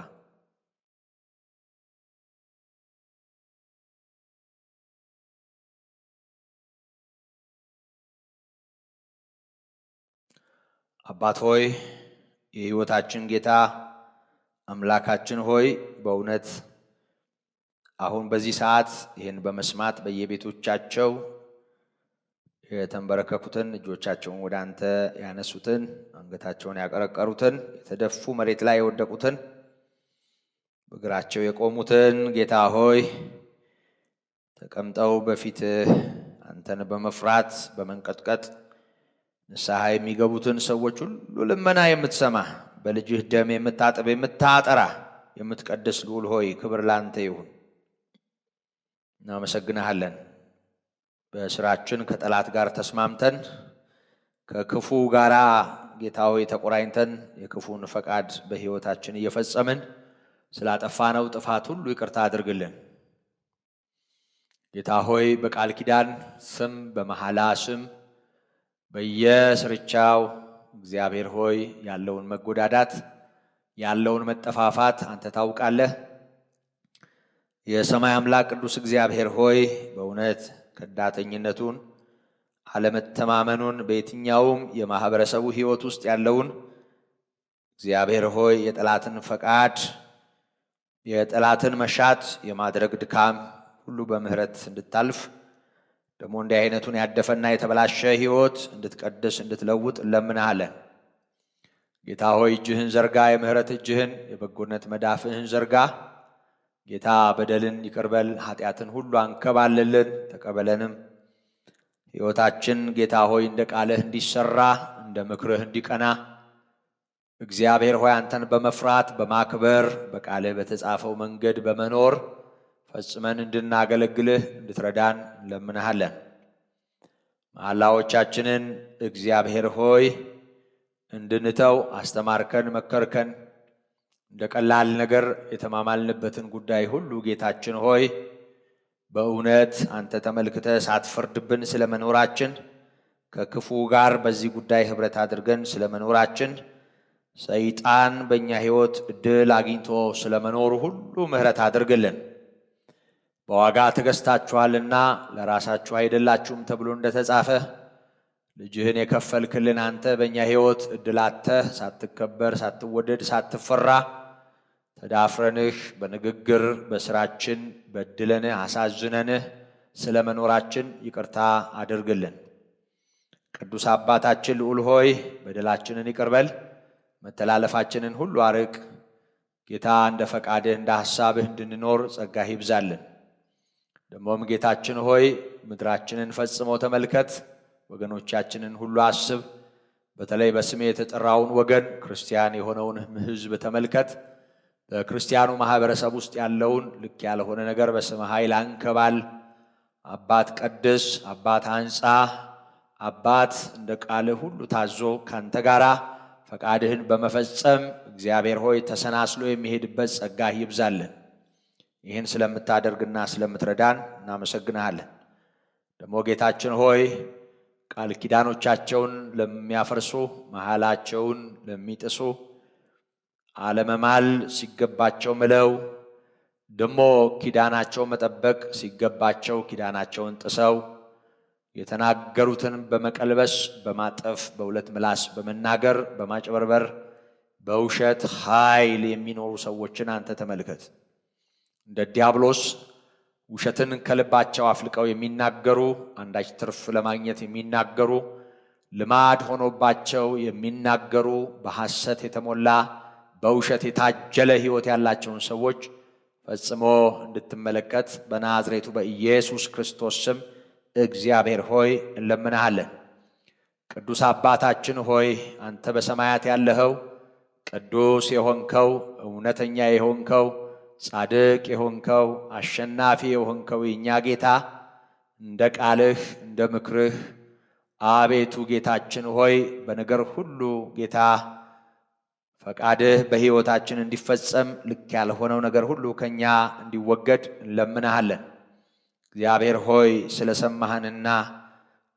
አባት ሆይ የሕይወታችን ጌታ አምላካችን ሆይ በእውነት አሁን በዚህ ሰዓት ይህን በመስማት በየቤቶቻቸው የተንበረከኩትን እጆቻቸውን ወደ አንተ ያነሱትን አንገታቸውን ያቀረቀሩትን የተደፉ መሬት ላይ የወደቁትን በእግራቸው የቆሙትን ጌታ ሆይ ተቀምጠው በፊት አንተን በመፍራት በመንቀጥቀጥ ንስሐ የሚገቡትን ሰዎች ሁሉ ልመና የምትሰማ በልጅህ ደም የምታጥብ የምታጠራ የምትቀድስ ልዑል ሆይ ክብር ላንተ ይሁን። እናመሰግንሃለን። በስራችን ከጠላት ጋር ተስማምተን ከክፉ ጋራ ጌታ ሆይ ተቆራኝተን የክፉን ፈቃድ በሕይወታችን እየፈጸምን ስላጠፋነው ጥፋት ሁሉ ይቅርታ አድርግልን። ጌታ ሆይ በቃል ኪዳን ስም በመሐላ ስም በየስርቻው እግዚአብሔር ሆይ ያለውን መጎዳዳት ያለውን መጠፋፋት አንተ ታውቃለህ። የሰማይ አምላክ ቅዱስ እግዚአብሔር ሆይ በእውነት ከዳተኝነቱን አለመተማመኑን በየትኛውም የማህበረሰቡ ሕይወት ውስጥ ያለውን እግዚአብሔር ሆይ የጠላትን ፈቃድ የጠላትን መሻት የማድረግ ድካም ሁሉ በምህረት እንድታልፍ ደግሞ እንዲህ አይነቱን ያደፈና የተበላሸ ሕይወት እንድትቀድስ እንድትለውጥ እንለምንሃለን። ጌታ ሆይ እጅህን ዘርጋ፣ የምህረት እጅህን የበጎነት መዳፍህን ዘርጋ። ጌታ በደልን ይቅርበል፣ ኃጢአትን ሁሉ አንከባልልን፣ ተቀበለንም። ሕይወታችን ጌታ ሆይ እንደ ቃልህ እንዲሰራ እንደ ምክርህ እንዲቀና እግዚአብሔር ሆይ አንተን በመፍራት በማክበር በቃልህ በተጻፈው መንገድ በመኖር ፈጽመን እንድናገለግልህ እንድትረዳን እንለምንሃለን። መሐላዎቻችንን እግዚአብሔር ሆይ እንድንተው አስተማርከን፣ መከርከን። እንደ ቀላል ነገር የተማማልንበትን ጉዳይ ሁሉ ጌታችን ሆይ በእውነት አንተ ተመልክተህ ሳትፈርድብን ስለመኖራችን ከክፉ ጋር በዚህ ጉዳይ ኅብረት አድርገን ስለመኖራችን ሰይጣን በእኛ ሕይወት ዕድል አግኝቶ ስለመኖሩ ሁሉ ምሕረት አድርግልን። በዋጋ ተገዝታችኋልና ለራሳችሁ አይደላችሁም ተብሎ እንደተጻፈ ልጅህን የከፈልክልን አንተ በእኛ ሕይወት ዕድል አጥተህ ሳትከበር ሳትወደድ ሳትፈራ ተዳፍረንህ በንግግር በስራችን በድለንህ አሳዝነንህ ስለ መኖራችን ይቅርታ አድርግልን። ቅዱስ አባታችን ልዑል ሆይ በደላችንን ይቅርበል፣ መተላለፋችንን ሁሉ አርቅ። ጌታ እንደ ፈቃድህ እንደ ሐሳብህ እንድንኖር ጸጋህ ይብዛልን። ደሞም ጌታችን ሆይ ምድራችንን ፈጽሞ ተመልከት፣ ወገኖቻችንን ሁሉ አስብ። በተለይ በስሜ የተጠራውን ወገን ክርስቲያን የሆነውን ሕዝብ ተመልከት። በክርስቲያኑ ማህበረሰብ ውስጥ ያለውን ልክ ያልሆነ ነገር በስም ኃይል አንከባል። አባት ቀድስ፣ አባት አንጻ፣ አባት እንደ ቃልህ ሁሉ ታዞ ካንተ ጋራ ፈቃድህን በመፈጸም እግዚአብሔር ሆይ ተሰናስሎ የሚሄድበት ጸጋህ ይብዛልን። ይህን ስለምታደርግና ስለምትረዳን እናመሰግንሃለን። ደግሞ ጌታችን ሆይ ቃል ኪዳኖቻቸውን ለሚያፈርሱ፣ መሐላቸውን ለሚጥሱ፣ አለመማል ሲገባቸው ምለው ደግሞ ኪዳናቸው መጠበቅ ሲገባቸው ኪዳናቸውን ጥሰው የተናገሩትን በመቀልበስ በማጠፍ በሁለት ምላስ በመናገር በማጭበርበር በውሸት ኃይል የሚኖሩ ሰዎችን አንተ ተመልከት። እንደ ዲያብሎስ ውሸትን ከልባቸው አፍልቀው የሚናገሩ፣ አንዳች ትርፍ ለማግኘት የሚናገሩ፣ ልማድ ሆኖባቸው የሚናገሩ፣ በሐሰት የተሞላ በውሸት የታጀለ ሕይወት ያላቸውን ሰዎች ፈጽሞ እንድትመለከት በናዝሬቱ በኢየሱስ ክርስቶስ ስም እግዚአብሔር ሆይ እንለምንሃለን። ቅዱስ አባታችን ሆይ አንተ በሰማያት ያለኸው ቅዱስ የሆንከው እውነተኛ የሆንከው ጻድቅ የሆንከው አሸናፊ የሆንከው የእኛ ጌታ እንደ ቃልህ እንደ ምክርህ አቤቱ ጌታችን ሆይ በነገር ሁሉ ጌታ ፈቃድህ በሕይወታችን እንዲፈጸም ልክ ያልሆነው ነገር ሁሉ ከኛ እንዲወገድ እንለምንሃለን። እግዚአብሔር ሆይ ስለሰማህንና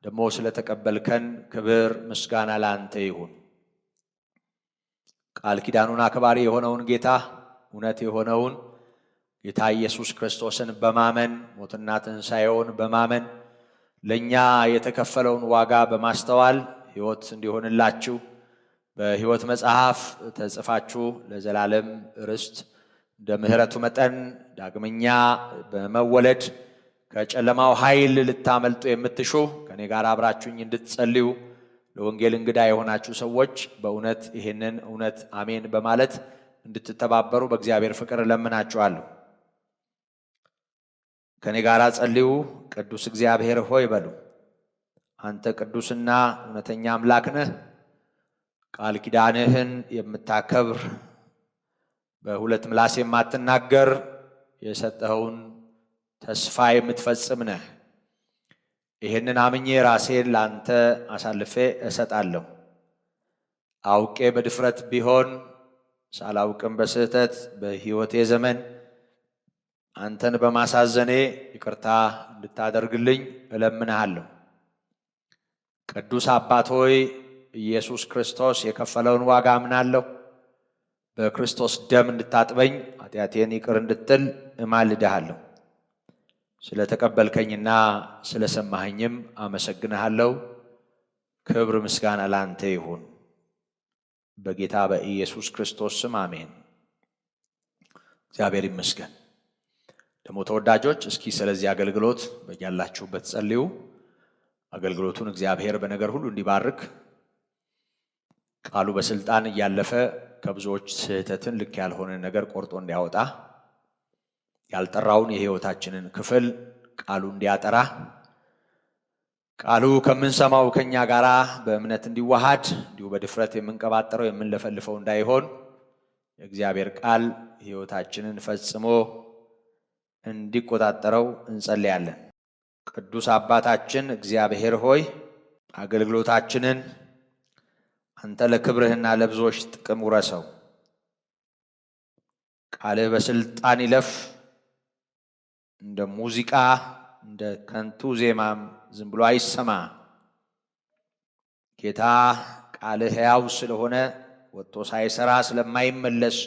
ደግሞ ስለተቀበልከን ክብር ምስጋና ላንተ ይሁን። ቃል ኪዳኑን አክባሪ የሆነውን ጌታ እውነት የሆነውን ጌታ ኢየሱስ ክርስቶስን በማመን ሞትና ትንሣኤውን በማመን ለእኛ የተከፈለውን ዋጋ በማስተዋል ሕይወት እንዲሆንላችሁ በሕይወት መጽሐፍ ተጽፋችሁ ለዘላለም ርስት እንደ ምሕረቱ መጠን ዳግመኛ በመወለድ ከጨለማው ኃይል ልታመልጡ የምትሹ ከኔ ጋር አብራችሁኝ እንድትጸልዩ ለወንጌል እንግዳ የሆናችሁ ሰዎች በእውነት ይህንን እውነት አሜን በማለት እንድትተባበሩ በእግዚአብሔር ፍቅር እለምናችኋለሁ። ከኔ ጋር ጸልዩ። ቅዱስ እግዚአብሔር ሆይ በሉ። አንተ ቅዱስና እውነተኛ አምላክ ነህ። ቃል ኪዳንህን የምታከብር በሁለት ምላስ የማትናገር የሰጠኸውን ተስፋ የምትፈጽም ነህ። ይህንን አምኜ ራሴን ላንተ አሳልፌ እሰጣለሁ። አውቄ በድፍረት ቢሆን ሳላውቅም በስህተት በሕይወቴ ዘመን አንተን በማሳዘኔ ይቅርታ እንድታደርግልኝ እለምንሃለሁ። ቅዱስ አባት ሆይ ኢየሱስ ክርስቶስ የከፈለውን ዋጋ አምናለሁ። በክርስቶስ ደም እንድታጥበኝ ኃጢአቴን ይቅር እንድትል እማልድሃለሁ። ስለተቀበልከኝና ስለሰማኸኝም አመሰግንሃለሁ። ክብር ምስጋና ላንተ ይሁን። በጌታ በኢየሱስ ክርስቶስ ስም አሜን። እግዚአብሔር ይመስገን። ደግሞ ተወዳጆች እስኪ ስለዚህ አገልግሎት በያላችሁበት ጸልዩ። አገልግሎቱን እግዚአብሔር በነገር ሁሉ እንዲባርክ ቃሉ በስልጣን እያለፈ ከብዙዎች ስህተትን ልክ ያልሆነ ነገር ቆርጦ እንዲያወጣ ያልጠራውን የሕይወታችንን ክፍል ቃሉ እንዲያጠራ ቃሉ ከምንሰማው ከኛ ጋራ በእምነት እንዲዋሃድ እንዲሁ በድፍረት የምንቀባጠረው የምንለፈልፈው እንዳይሆን የእግዚአብሔር ቃል ሕይወታችንን ፈጽሞ እንዲቆጣጠረው እንጸልያለን። ቅዱስ አባታችን እግዚአብሔር ሆይ አገልግሎታችንን አንተ ለክብርህና ለብዙዎች ጥቅም ውረሰው። ቃልህ በስልጣን ይለፍ። እንደ ሙዚቃ እንደ ከንቱ ዜማም ዝም ብሎ አይሰማ። ጌታ ቃልህ ሕያው ስለሆነ ወጥቶ ሳይሰራ ስለማይመለስ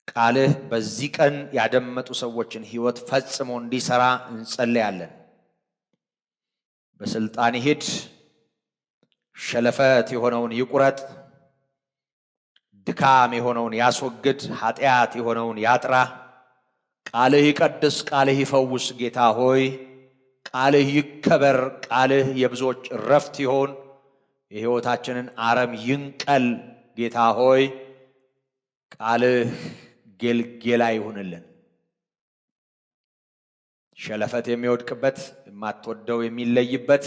ቃልህ በዚህ ቀን ያደመጡ ሰዎችን ሕይወት ፈጽሞ እንዲሰራ እንጸልያለን። በስልጣን ይሂድ። ሸለፈት የሆነውን ይቁረጥ። ድካም የሆነውን ያስወግድ። ኃጢአት የሆነውን ያጥራ። ቃልህ ይቀድስ፣ ቃልህ ይፈውስ። ጌታ ሆይ ቃልህ ይከበር። ቃልህ የብዙዎች እረፍት ይሆን። የሕይወታችንን አረም ይንቀል። ጌታ ሆይ ቃልህ ጌልጌላ ይሁንልን። ሸለፈት የሚወድቅበት የማትወደው የሚለይበት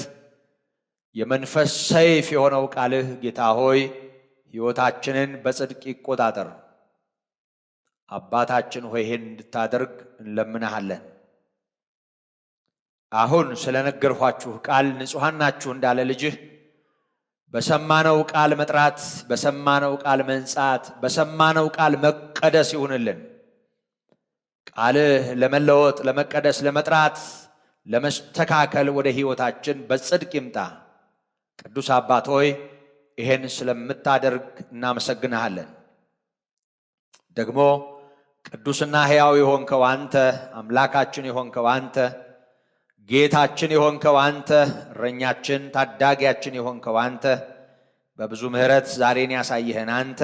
የመንፈስ ሰይፍ የሆነው ቃልህ ጌታ ሆይ ሕይወታችንን በጽድቅ ይቆጣጠር። አባታችን ሆይ ይህን እንድታደርግ እንለምንሃለን። አሁን ስለነገርኋችሁ ቃል ንጹሐን ናችሁ እንዳለ ልጅህ በሰማነው ቃል መጥራት፣ በሰማነው ቃል መንጻት፣ በሰማነው ቃል መቀደስ ይሁንልን። ቃልህ ለመለወጥ፣ ለመቀደስ፣ ለመጥራት፣ ለመስተካከል ወደ ሕይወታችን በጽድቅ ይምጣ። ቅዱስ አባት ሆይ ይሄን ስለምታደርግ እናመሰግንሃለን። ደግሞ ቅዱስና ሕያው የሆንከው አንተ፣ አምላካችን የሆንከው አንተ፣ ጌታችን የሆንከው አንተ፣ እረኛችን ታዳጊያችን የሆንከው አንተ፣ በብዙ ምሕረት ዛሬን ያሳየህን አንተ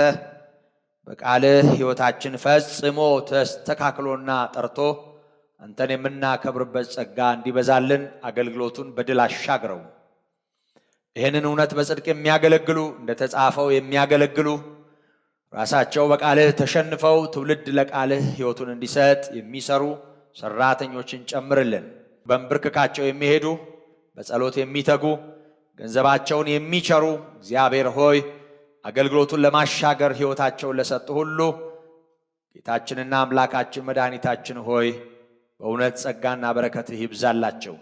በቃልህ ሕይወታችን ፈጽሞ ተስተካክሎና ጠርቶ አንተን የምናከብርበት ጸጋ እንዲበዛልን አገልግሎቱን በድል አሻግረው። ይህንን እውነት በጽድቅ የሚያገለግሉ እንደተጻፈው የሚያገለግሉ ራሳቸው በቃልህ ተሸንፈው ትውልድ ለቃልህ ሕይወቱን እንዲሰጥ የሚሰሩ ሰራተኞችን ጨምርልን። በእንብርክካቸው የሚሄዱ በጸሎት የሚተጉ ገንዘባቸውን የሚቸሩ እግዚአብሔር ሆይ አገልግሎቱን ለማሻገር ሕይወታቸውን ለሰጡ ሁሉ ጌታችንና አምላካችን መድኃኒታችን ሆይ በእውነት ጸጋና በረከትህ ይብዛላቸው።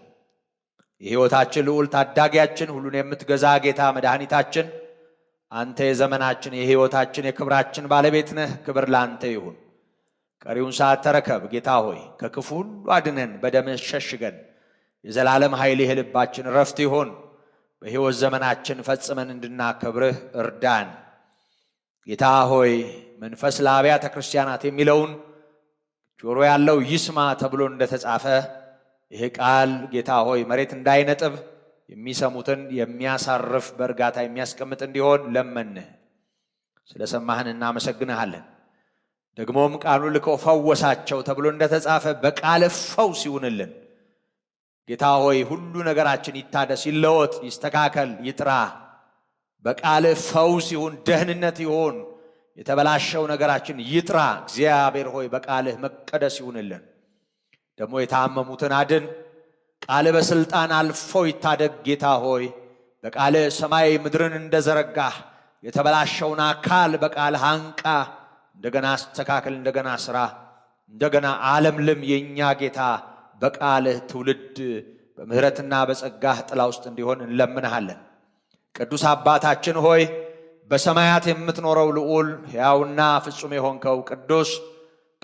የሕይወታችን ልዑል ታዳጊያችን፣ ሁሉን የምትገዛ ጌታ መድኃኒታችን አንተ የዘመናችን የሕይወታችን የክብራችን ባለቤት ነህ። ክብር ለአንተ ይሁን። ቀሪውን ሰዓት ተረከብ ጌታ ሆይ፣ ከክፉ ሁሉ አድነን፣ በደምህ ሸሽገን። የዘላለም ኃይልህ የልባችን ረፍት ይሆን። በሕይወት ዘመናችን ፈጽመን እንድናከብርህ እርዳን። ጌታ ሆይ መንፈስ ለአብያተ ክርስቲያናት የሚለውን ጆሮ ያለው ይስማ ተብሎ እንደተጻፈ ይህ ቃል ጌታ ሆይ መሬት እንዳይነጥብ የሚሰሙትን የሚያሳርፍ በእርጋታ የሚያስቀምጥ እንዲሆን ለመንህ። ስለሰማህን እናመሰግንሃለን። ደግሞም ቃሉ ልከው ፈወሳቸው ተብሎ እንደተጻፈ በቃል ፈውስ ይሁንልን። ጌታ ሆይ ሁሉ ነገራችን ይታደስ፣ ይለወጥ፣ ይስተካከል፣ ይጥራ። በቃል ፈውስ ይሁን፣ ደህንነት ይሁን፣ የተበላሸው ነገራችን ይጥራ። እግዚአብሔር ሆይ በቃልህ መቀደስ ይሁንልን። ደግሞ የታመሙትን አድን። ቃል በስልጣን አልፎ ይታደግ። ጌታ ሆይ በቃል ሰማይ ምድርን እንደዘረጋህ የተበላሸውን አካል በቃል አንቃ፣ እንደገና አስተካከል፣ እንደገና ስራ፣ እንደገና ዓለምልም። የኛ ጌታ በቃልህ ትውልድ በምህረትና በጸጋህ ጥላ ውስጥ እንዲሆን እንለምንሃለን። ቅዱስ አባታችን ሆይ በሰማያት የምትኖረው ልዑል ሕያውና ፍጹም የሆንከው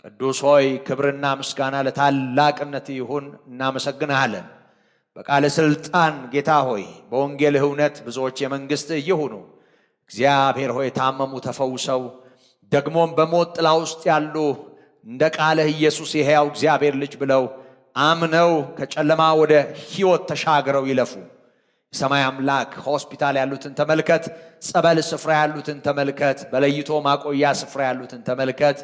ቅዱስ ሆይ ክብርና ምስጋና ለታላቅነት ይሁን። እናመሰግንሃለን። በቃል ስልጣን ጌታ ሆይ በወንጌልህ እውነት ብዙዎች የመንግሥትህ ይሁኑ። እግዚአብሔር ሆይ ታመሙ ተፈውሰው፣ ደግሞም በሞት ጥላ ውስጥ ያሉ እንደ ቃልህ ኢየሱስ የሕያው እግዚአብሔር ልጅ ብለው አምነው ከጨለማ ወደ ሕይወት ተሻግረው ይለፉ። የሰማይ አምላክ ሆስፒታል ያሉትን ተመልከት፣ ጸበል ስፍራ ያሉትን ተመልከት፣ በለይቶ ማቆያ ስፍራ ያሉትን ተመልከት።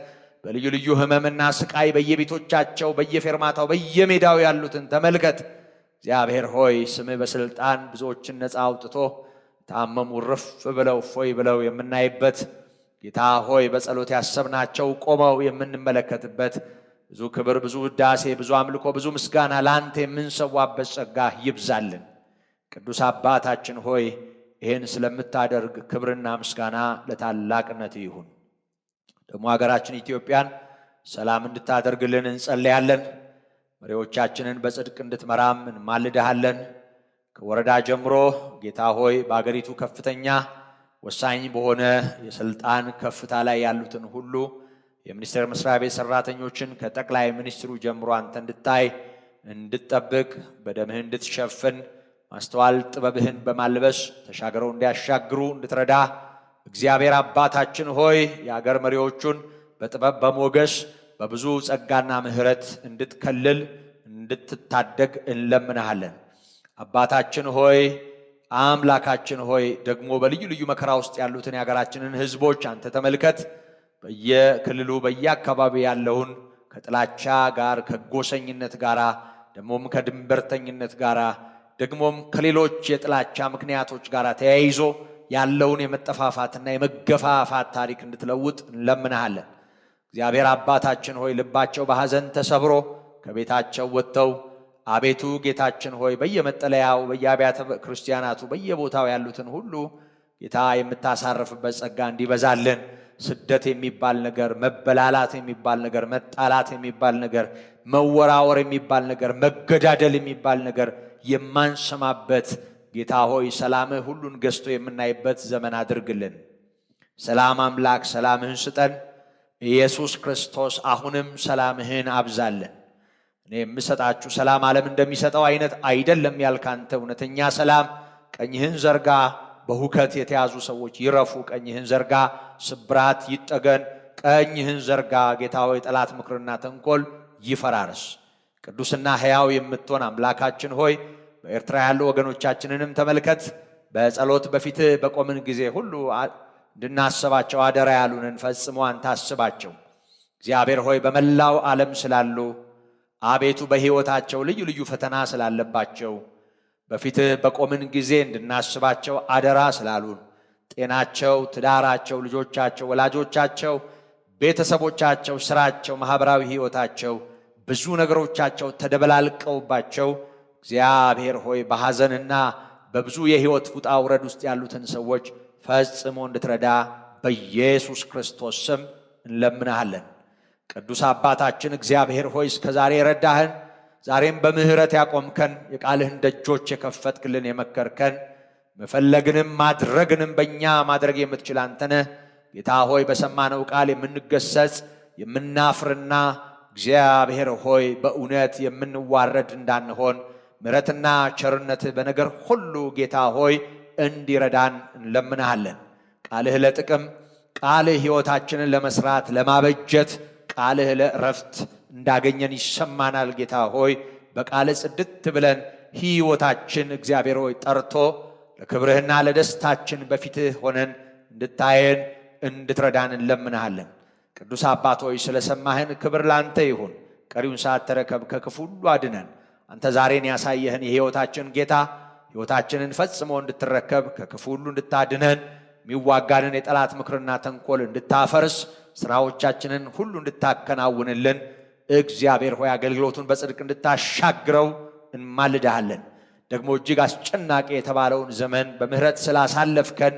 በልዩ ልዩ ሕመምና ስቃይ በየቤቶቻቸው በየፌርማታው በየሜዳው ያሉትን ተመልከት። እግዚአብሔር ሆይ ስምህ በስልጣን ብዙዎችን ነፃ አውጥቶ ታመሙ ርፍ ብለው ፎይ ብለው የምናይበት ጌታ ሆይ በጸሎት ያሰብናቸው ቆመው የምንመለከትበት ብዙ ክብር፣ ብዙ ውዳሴ፣ ብዙ አምልኮ፣ ብዙ ምስጋና ለአንተ የምንሰዋበት ጸጋ ይብዛልን። ቅዱስ አባታችን ሆይ ይህን ስለምታደርግ ክብርና ምስጋና ለታላቅነት ይሁን። ደግሞ ሀገራችን ኢትዮጵያን ሰላም እንድታደርግልን እንጸልያለን። መሪዎቻችንን በጽድቅ እንድትመራም እንማልድሃለን። ከወረዳ ጀምሮ ጌታ ሆይ በአገሪቱ ከፍተኛ ወሳኝ በሆነ የስልጣን ከፍታ ላይ ያሉትን ሁሉ የሚኒስቴር መስሪያ ቤት ሰራተኞችን ከጠቅላይ ሚኒስትሩ ጀምሮ አንተ እንድታይ እንድትጠብቅ በደምህ እንድትሸፍን ማስተዋል ጥበብህን በማልበስ ተሻግረው እንዲያሻግሩ እንድትረዳ እግዚአብሔር አባታችን ሆይ የአገር መሪዎቹን በጥበብ በሞገስ በብዙ ጸጋና ምሕረት እንድትከልል እንድትታደግ እንለምንሃለን። አባታችን ሆይ አምላካችን ሆይ ደግሞ በልዩ ልዩ መከራ ውስጥ ያሉትን የሀገራችንን ሕዝቦች አንተ ተመልከት። በየክልሉ በየአካባቢ ያለውን ከጥላቻ ጋር ከጎሰኝነት ጋር ደግሞም ከድንበርተኝነት ጋር ደግሞም ከሌሎች የጥላቻ ምክንያቶች ጋር ተያይዞ ያለውን የመጠፋፋትና የመገፋፋት ታሪክ እንድትለውጥ እንለምንሃለን። እግዚአብሔር አባታችን ሆይ ልባቸው በሐዘን ተሰብሮ ከቤታቸው ወጥተው አቤቱ ጌታችን ሆይ በየመጠለያው በየአብያተ ክርስቲያናቱ በየቦታው ያሉትን ሁሉ ጌታ የምታሳርፍበት ጸጋ እንዲበዛልን ስደት የሚባል ነገር፣ መበላላት የሚባል ነገር፣ መጣላት የሚባል ነገር፣ መወራወር የሚባል ነገር፣ መገዳደል የሚባል ነገር የማንሰማበት ጌታ ሆይ ሰላምህ ሁሉን ገዝቶ የምናይበት ዘመን አድርግልን። ሰላም አምላክ ሰላምህን ስጠን። ኢየሱስ ክርስቶስ አሁንም ሰላምህን አብዛልን። እኔ የምሰጣችሁ ሰላም ዓለም እንደሚሰጠው አይነት አይደለም ያልክ አንተ እውነተኛ ሰላም ቀኝህን ዘርጋ። በሁከት የተያዙ ሰዎች ይረፉ። ቀኝህን ዘርጋ። ስብራት ይጠገን። ቀኝህን ዘርጋ ጌታ ሆይ ጠላት ምክርና ተንኮል ይፈራርስ። ቅዱስና ሕያው የምትሆን አምላካችን ሆይ በኤርትራ ያሉ ወገኖቻችንንም ተመልከት። በጸሎት በፊትህ በቆምን ጊዜ ሁሉ እንድናስባቸው አደራ ያሉንን ፈጽሞ አንተ አስባቸው። እግዚአብሔር ሆይ በመላው ዓለም ስላሉ አቤቱ በሕይወታቸው ልዩ ልዩ ፈተና ስላለባቸው በፊትህ በቆምን ጊዜ እንድናስባቸው አደራ ስላሉን ጤናቸው፣ ትዳራቸው፣ ልጆቻቸው፣ ወላጆቻቸው፣ ቤተሰቦቻቸው፣ ስራቸው፣ ማህበራዊ ሕይወታቸው ብዙ ነገሮቻቸው ተደበላልቀውባቸው እግዚአብሔር ሆይ በሐዘንና በብዙ የሕይወት ውጣ ውረድ ውስጥ ያሉትን ሰዎች ፈጽሞ እንድትረዳ በኢየሱስ ክርስቶስ ስም እንለምናሃለን። ቅዱስ አባታችን እግዚአብሔር ሆይ እስከ ዛሬ የረዳህን ዛሬም በምህረት ያቆምከን የቃልህን ደጆች የከፈትክልን የመከርከን መፈለግንም ማድረግንም በእኛ ማድረግ የምትችል አንተ ነህ። ጌታ ሆይ በሰማነው ቃል የምንገሰጽ የምናፍርና እግዚአብሔር ሆይ በእውነት የምንዋረድ እንዳንሆን ምሕረትና ቸርነትህ በነገር ሁሉ ጌታ ሆይ እንዲረዳን እንለምናሃለን። ቃልህ ለጥቅም ቃልህ ሕይወታችንን ለመስራት ለማበጀት ቃልህ ለእረፍት እንዳገኘን ይሰማናል። ጌታ ሆይ በቃልህ ጽድት ብለን ሕይወታችን እግዚአብሔር ሆይ ጠርቶ ለክብርህና ለደስታችን በፊትህ ሆነን እንድታየን እንድትረዳን እንለምናሃለን። ቅዱስ አባት ሆይ ስለሰማህን ክብር ላንተ ይሁን። ቀሪውን ሰዓት ተረከብ፣ ከክፉ ሁሉ አድነን። አንተ ዛሬን ያሳየህን የሕይወታችን ጌታ ሕይወታችንን ፈጽሞ እንድትረከብ ከክፉ ሁሉ እንድታድነን የሚዋጋንን የጠላት ምክርና ተንኮል እንድታፈርስ ሥራዎቻችንን ሁሉ እንድታከናውንልን እግዚአብሔር ሆይ አገልግሎቱን በጽድቅ እንድታሻግረው እንማልድሃለን። ደግሞ እጅግ አስጨናቂ የተባለውን ዘመን በምህረት ስላሳለፍከን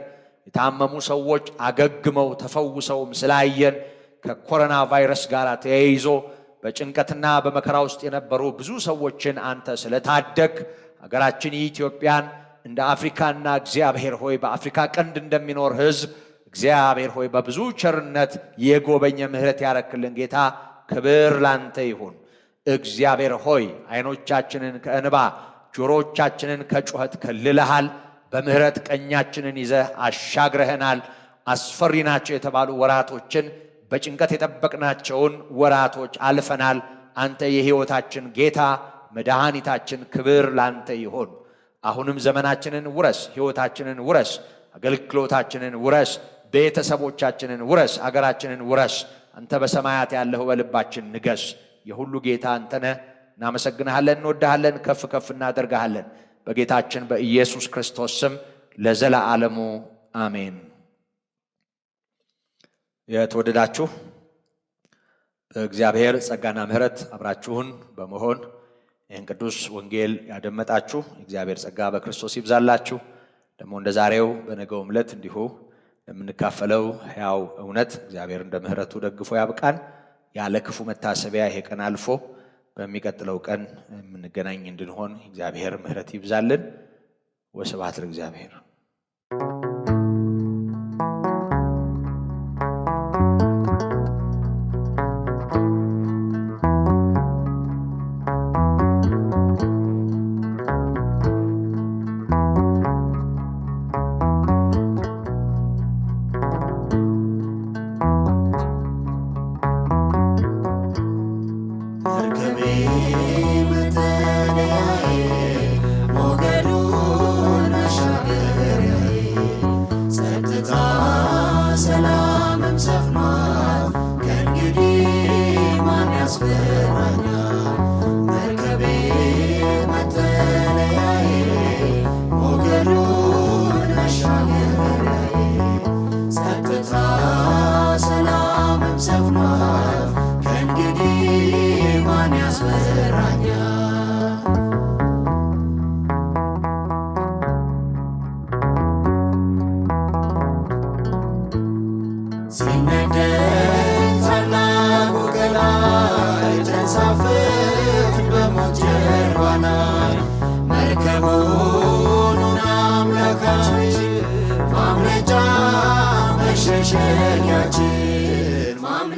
የታመሙ ሰዎች አገግመው ተፈውሰውም ስላየን ከኮሮና ቫይረስ ጋር ተያይዞ በጭንቀትና በመከራ ውስጥ የነበሩ ብዙ ሰዎችን አንተ ስለታደግ ሀገራችን ኢትዮጵያን እንደ አፍሪካና እግዚአብሔር ሆይ በአፍሪካ ቀንድ እንደሚኖር ሕዝብ እግዚአብሔር ሆይ በብዙ ቸርነት የጎበኘ ምህረት ያረክልን ጌታ ክብር ላንተ ይሁን። እግዚአብሔር ሆይ ዓይኖቻችንን ከእንባ ጆሮቻችንን ከጩኸት ከልለሃል። በምህረት ቀኛችንን ይዘህ አሻግረህናል። አስፈሪ ናቸው የተባሉ ወራቶችን በጭንቀት የጠበቅናቸውን ወራቶች አልፈናል። አንተ የሕይወታችን ጌታ መድኃኒታችን ክብር ላንተ ይሁን። አሁንም ዘመናችንን ውረስ፣ ሕይወታችንን ውረስ፣ አገልግሎታችንን ውረስ፣ ቤተሰቦቻችንን ውረስ፣ አገራችንን ውረስ። አንተ በሰማያት ያለህ በልባችን ንገስ። የሁሉ ጌታ አንተ ነህ። እናመሰግንሃለን፣ እንወድሃለን፣ ከፍ ከፍ እናደርግሃለን። በጌታችን በኢየሱስ ክርስቶስ ስም ለዘለዓለሙ አሜን። የተወደዳችሁ በእግዚአብሔር ጸጋና ምሕረት አብራችሁን በመሆን ይህን ቅዱስ ወንጌል ያደመጣችሁ የእግዚአብሔር ጸጋ በክርስቶስ ይብዛላችሁ። ደግሞ እንደ ዛሬው በነገውም ዕለት እንዲሁ ለምንካፈለው ሕያው እውነት እግዚአብሔር እንደ ምሕረቱ ደግፎ ያብቃን። ያለ ክፉ መታሰቢያ ይሄ ቀን አልፎ በሚቀጥለው ቀን የምንገናኝ እንድንሆን እግዚአብሔር ምሕረት ይብዛልን። ወስብሐት ለእግዚአብሔር። ከእንግዲህ ማን ያስፈራኛል?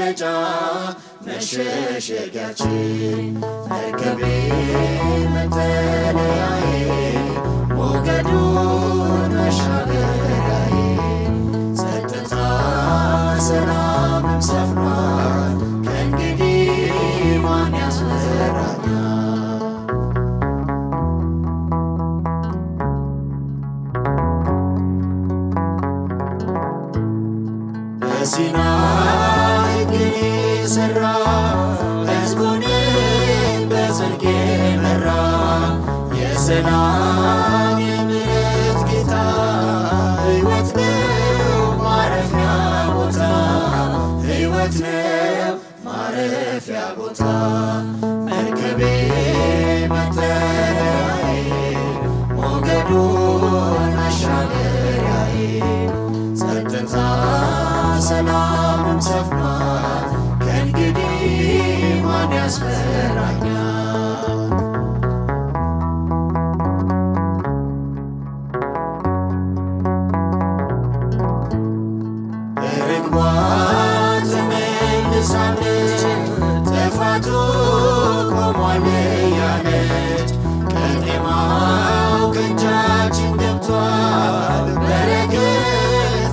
መውረጃ መሸሸጊያችን መርከቤ መጠለያዬ ሞገዱን መሻገሪያዬ ጸጥታ ሰላምም ሰፍኗል ከእንግዲህ ማን ያስፈራኛል? በሲና ሕግን የሠራ ሕዝቡንም በጽድቅ የመራ የሰላም የምሕረት ጌታ ሕይወት ነው ማረፊያ ቦታ ሕይወት ነው ማረፊያ ቦታ መርከቤ መጠለያዬ ሞገዱን መሻገሪያዬ ጸጥታ ሰላምም ሰፍኗል ከእንግዲህ ማን ያስፈራኛል? ርግቧ ተመልሳለች ጥፋቱ ቆሟል እያለች ቀጤማው ከእጃችን ገብቷል በረከት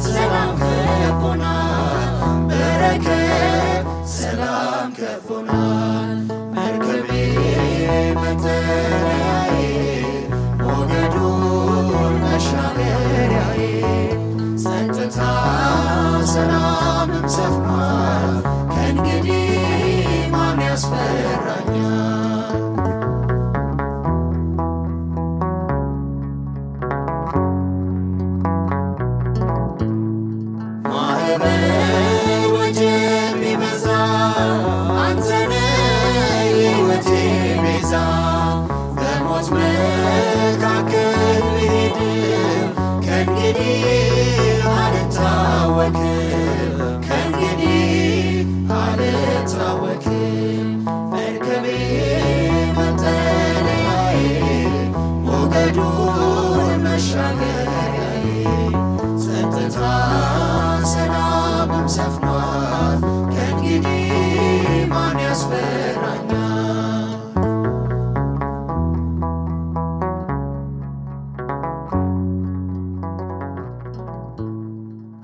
ሰላም ከቦናል በረከት ሰላም ከቦናል መርከቤ መጠለያዬ ሞገዱን መሻገሪያዬ ጸጥታ ሰላምም ሰፍኗል ከእንግዲህ ማን ያስፈራኛል? ማዕበል ወጀብ ቢበዛ አንተ ነህ የሕይወቴ ቤዛ በሞት መካከል ብሄድም ከእንግዲህ አልታወክም ከእንግዲህ አልታወክም መርከቤ መጠለያዬ ሞገዱን መሻገሪያዬ ጸጥታ ሰላምም ሰፍኗል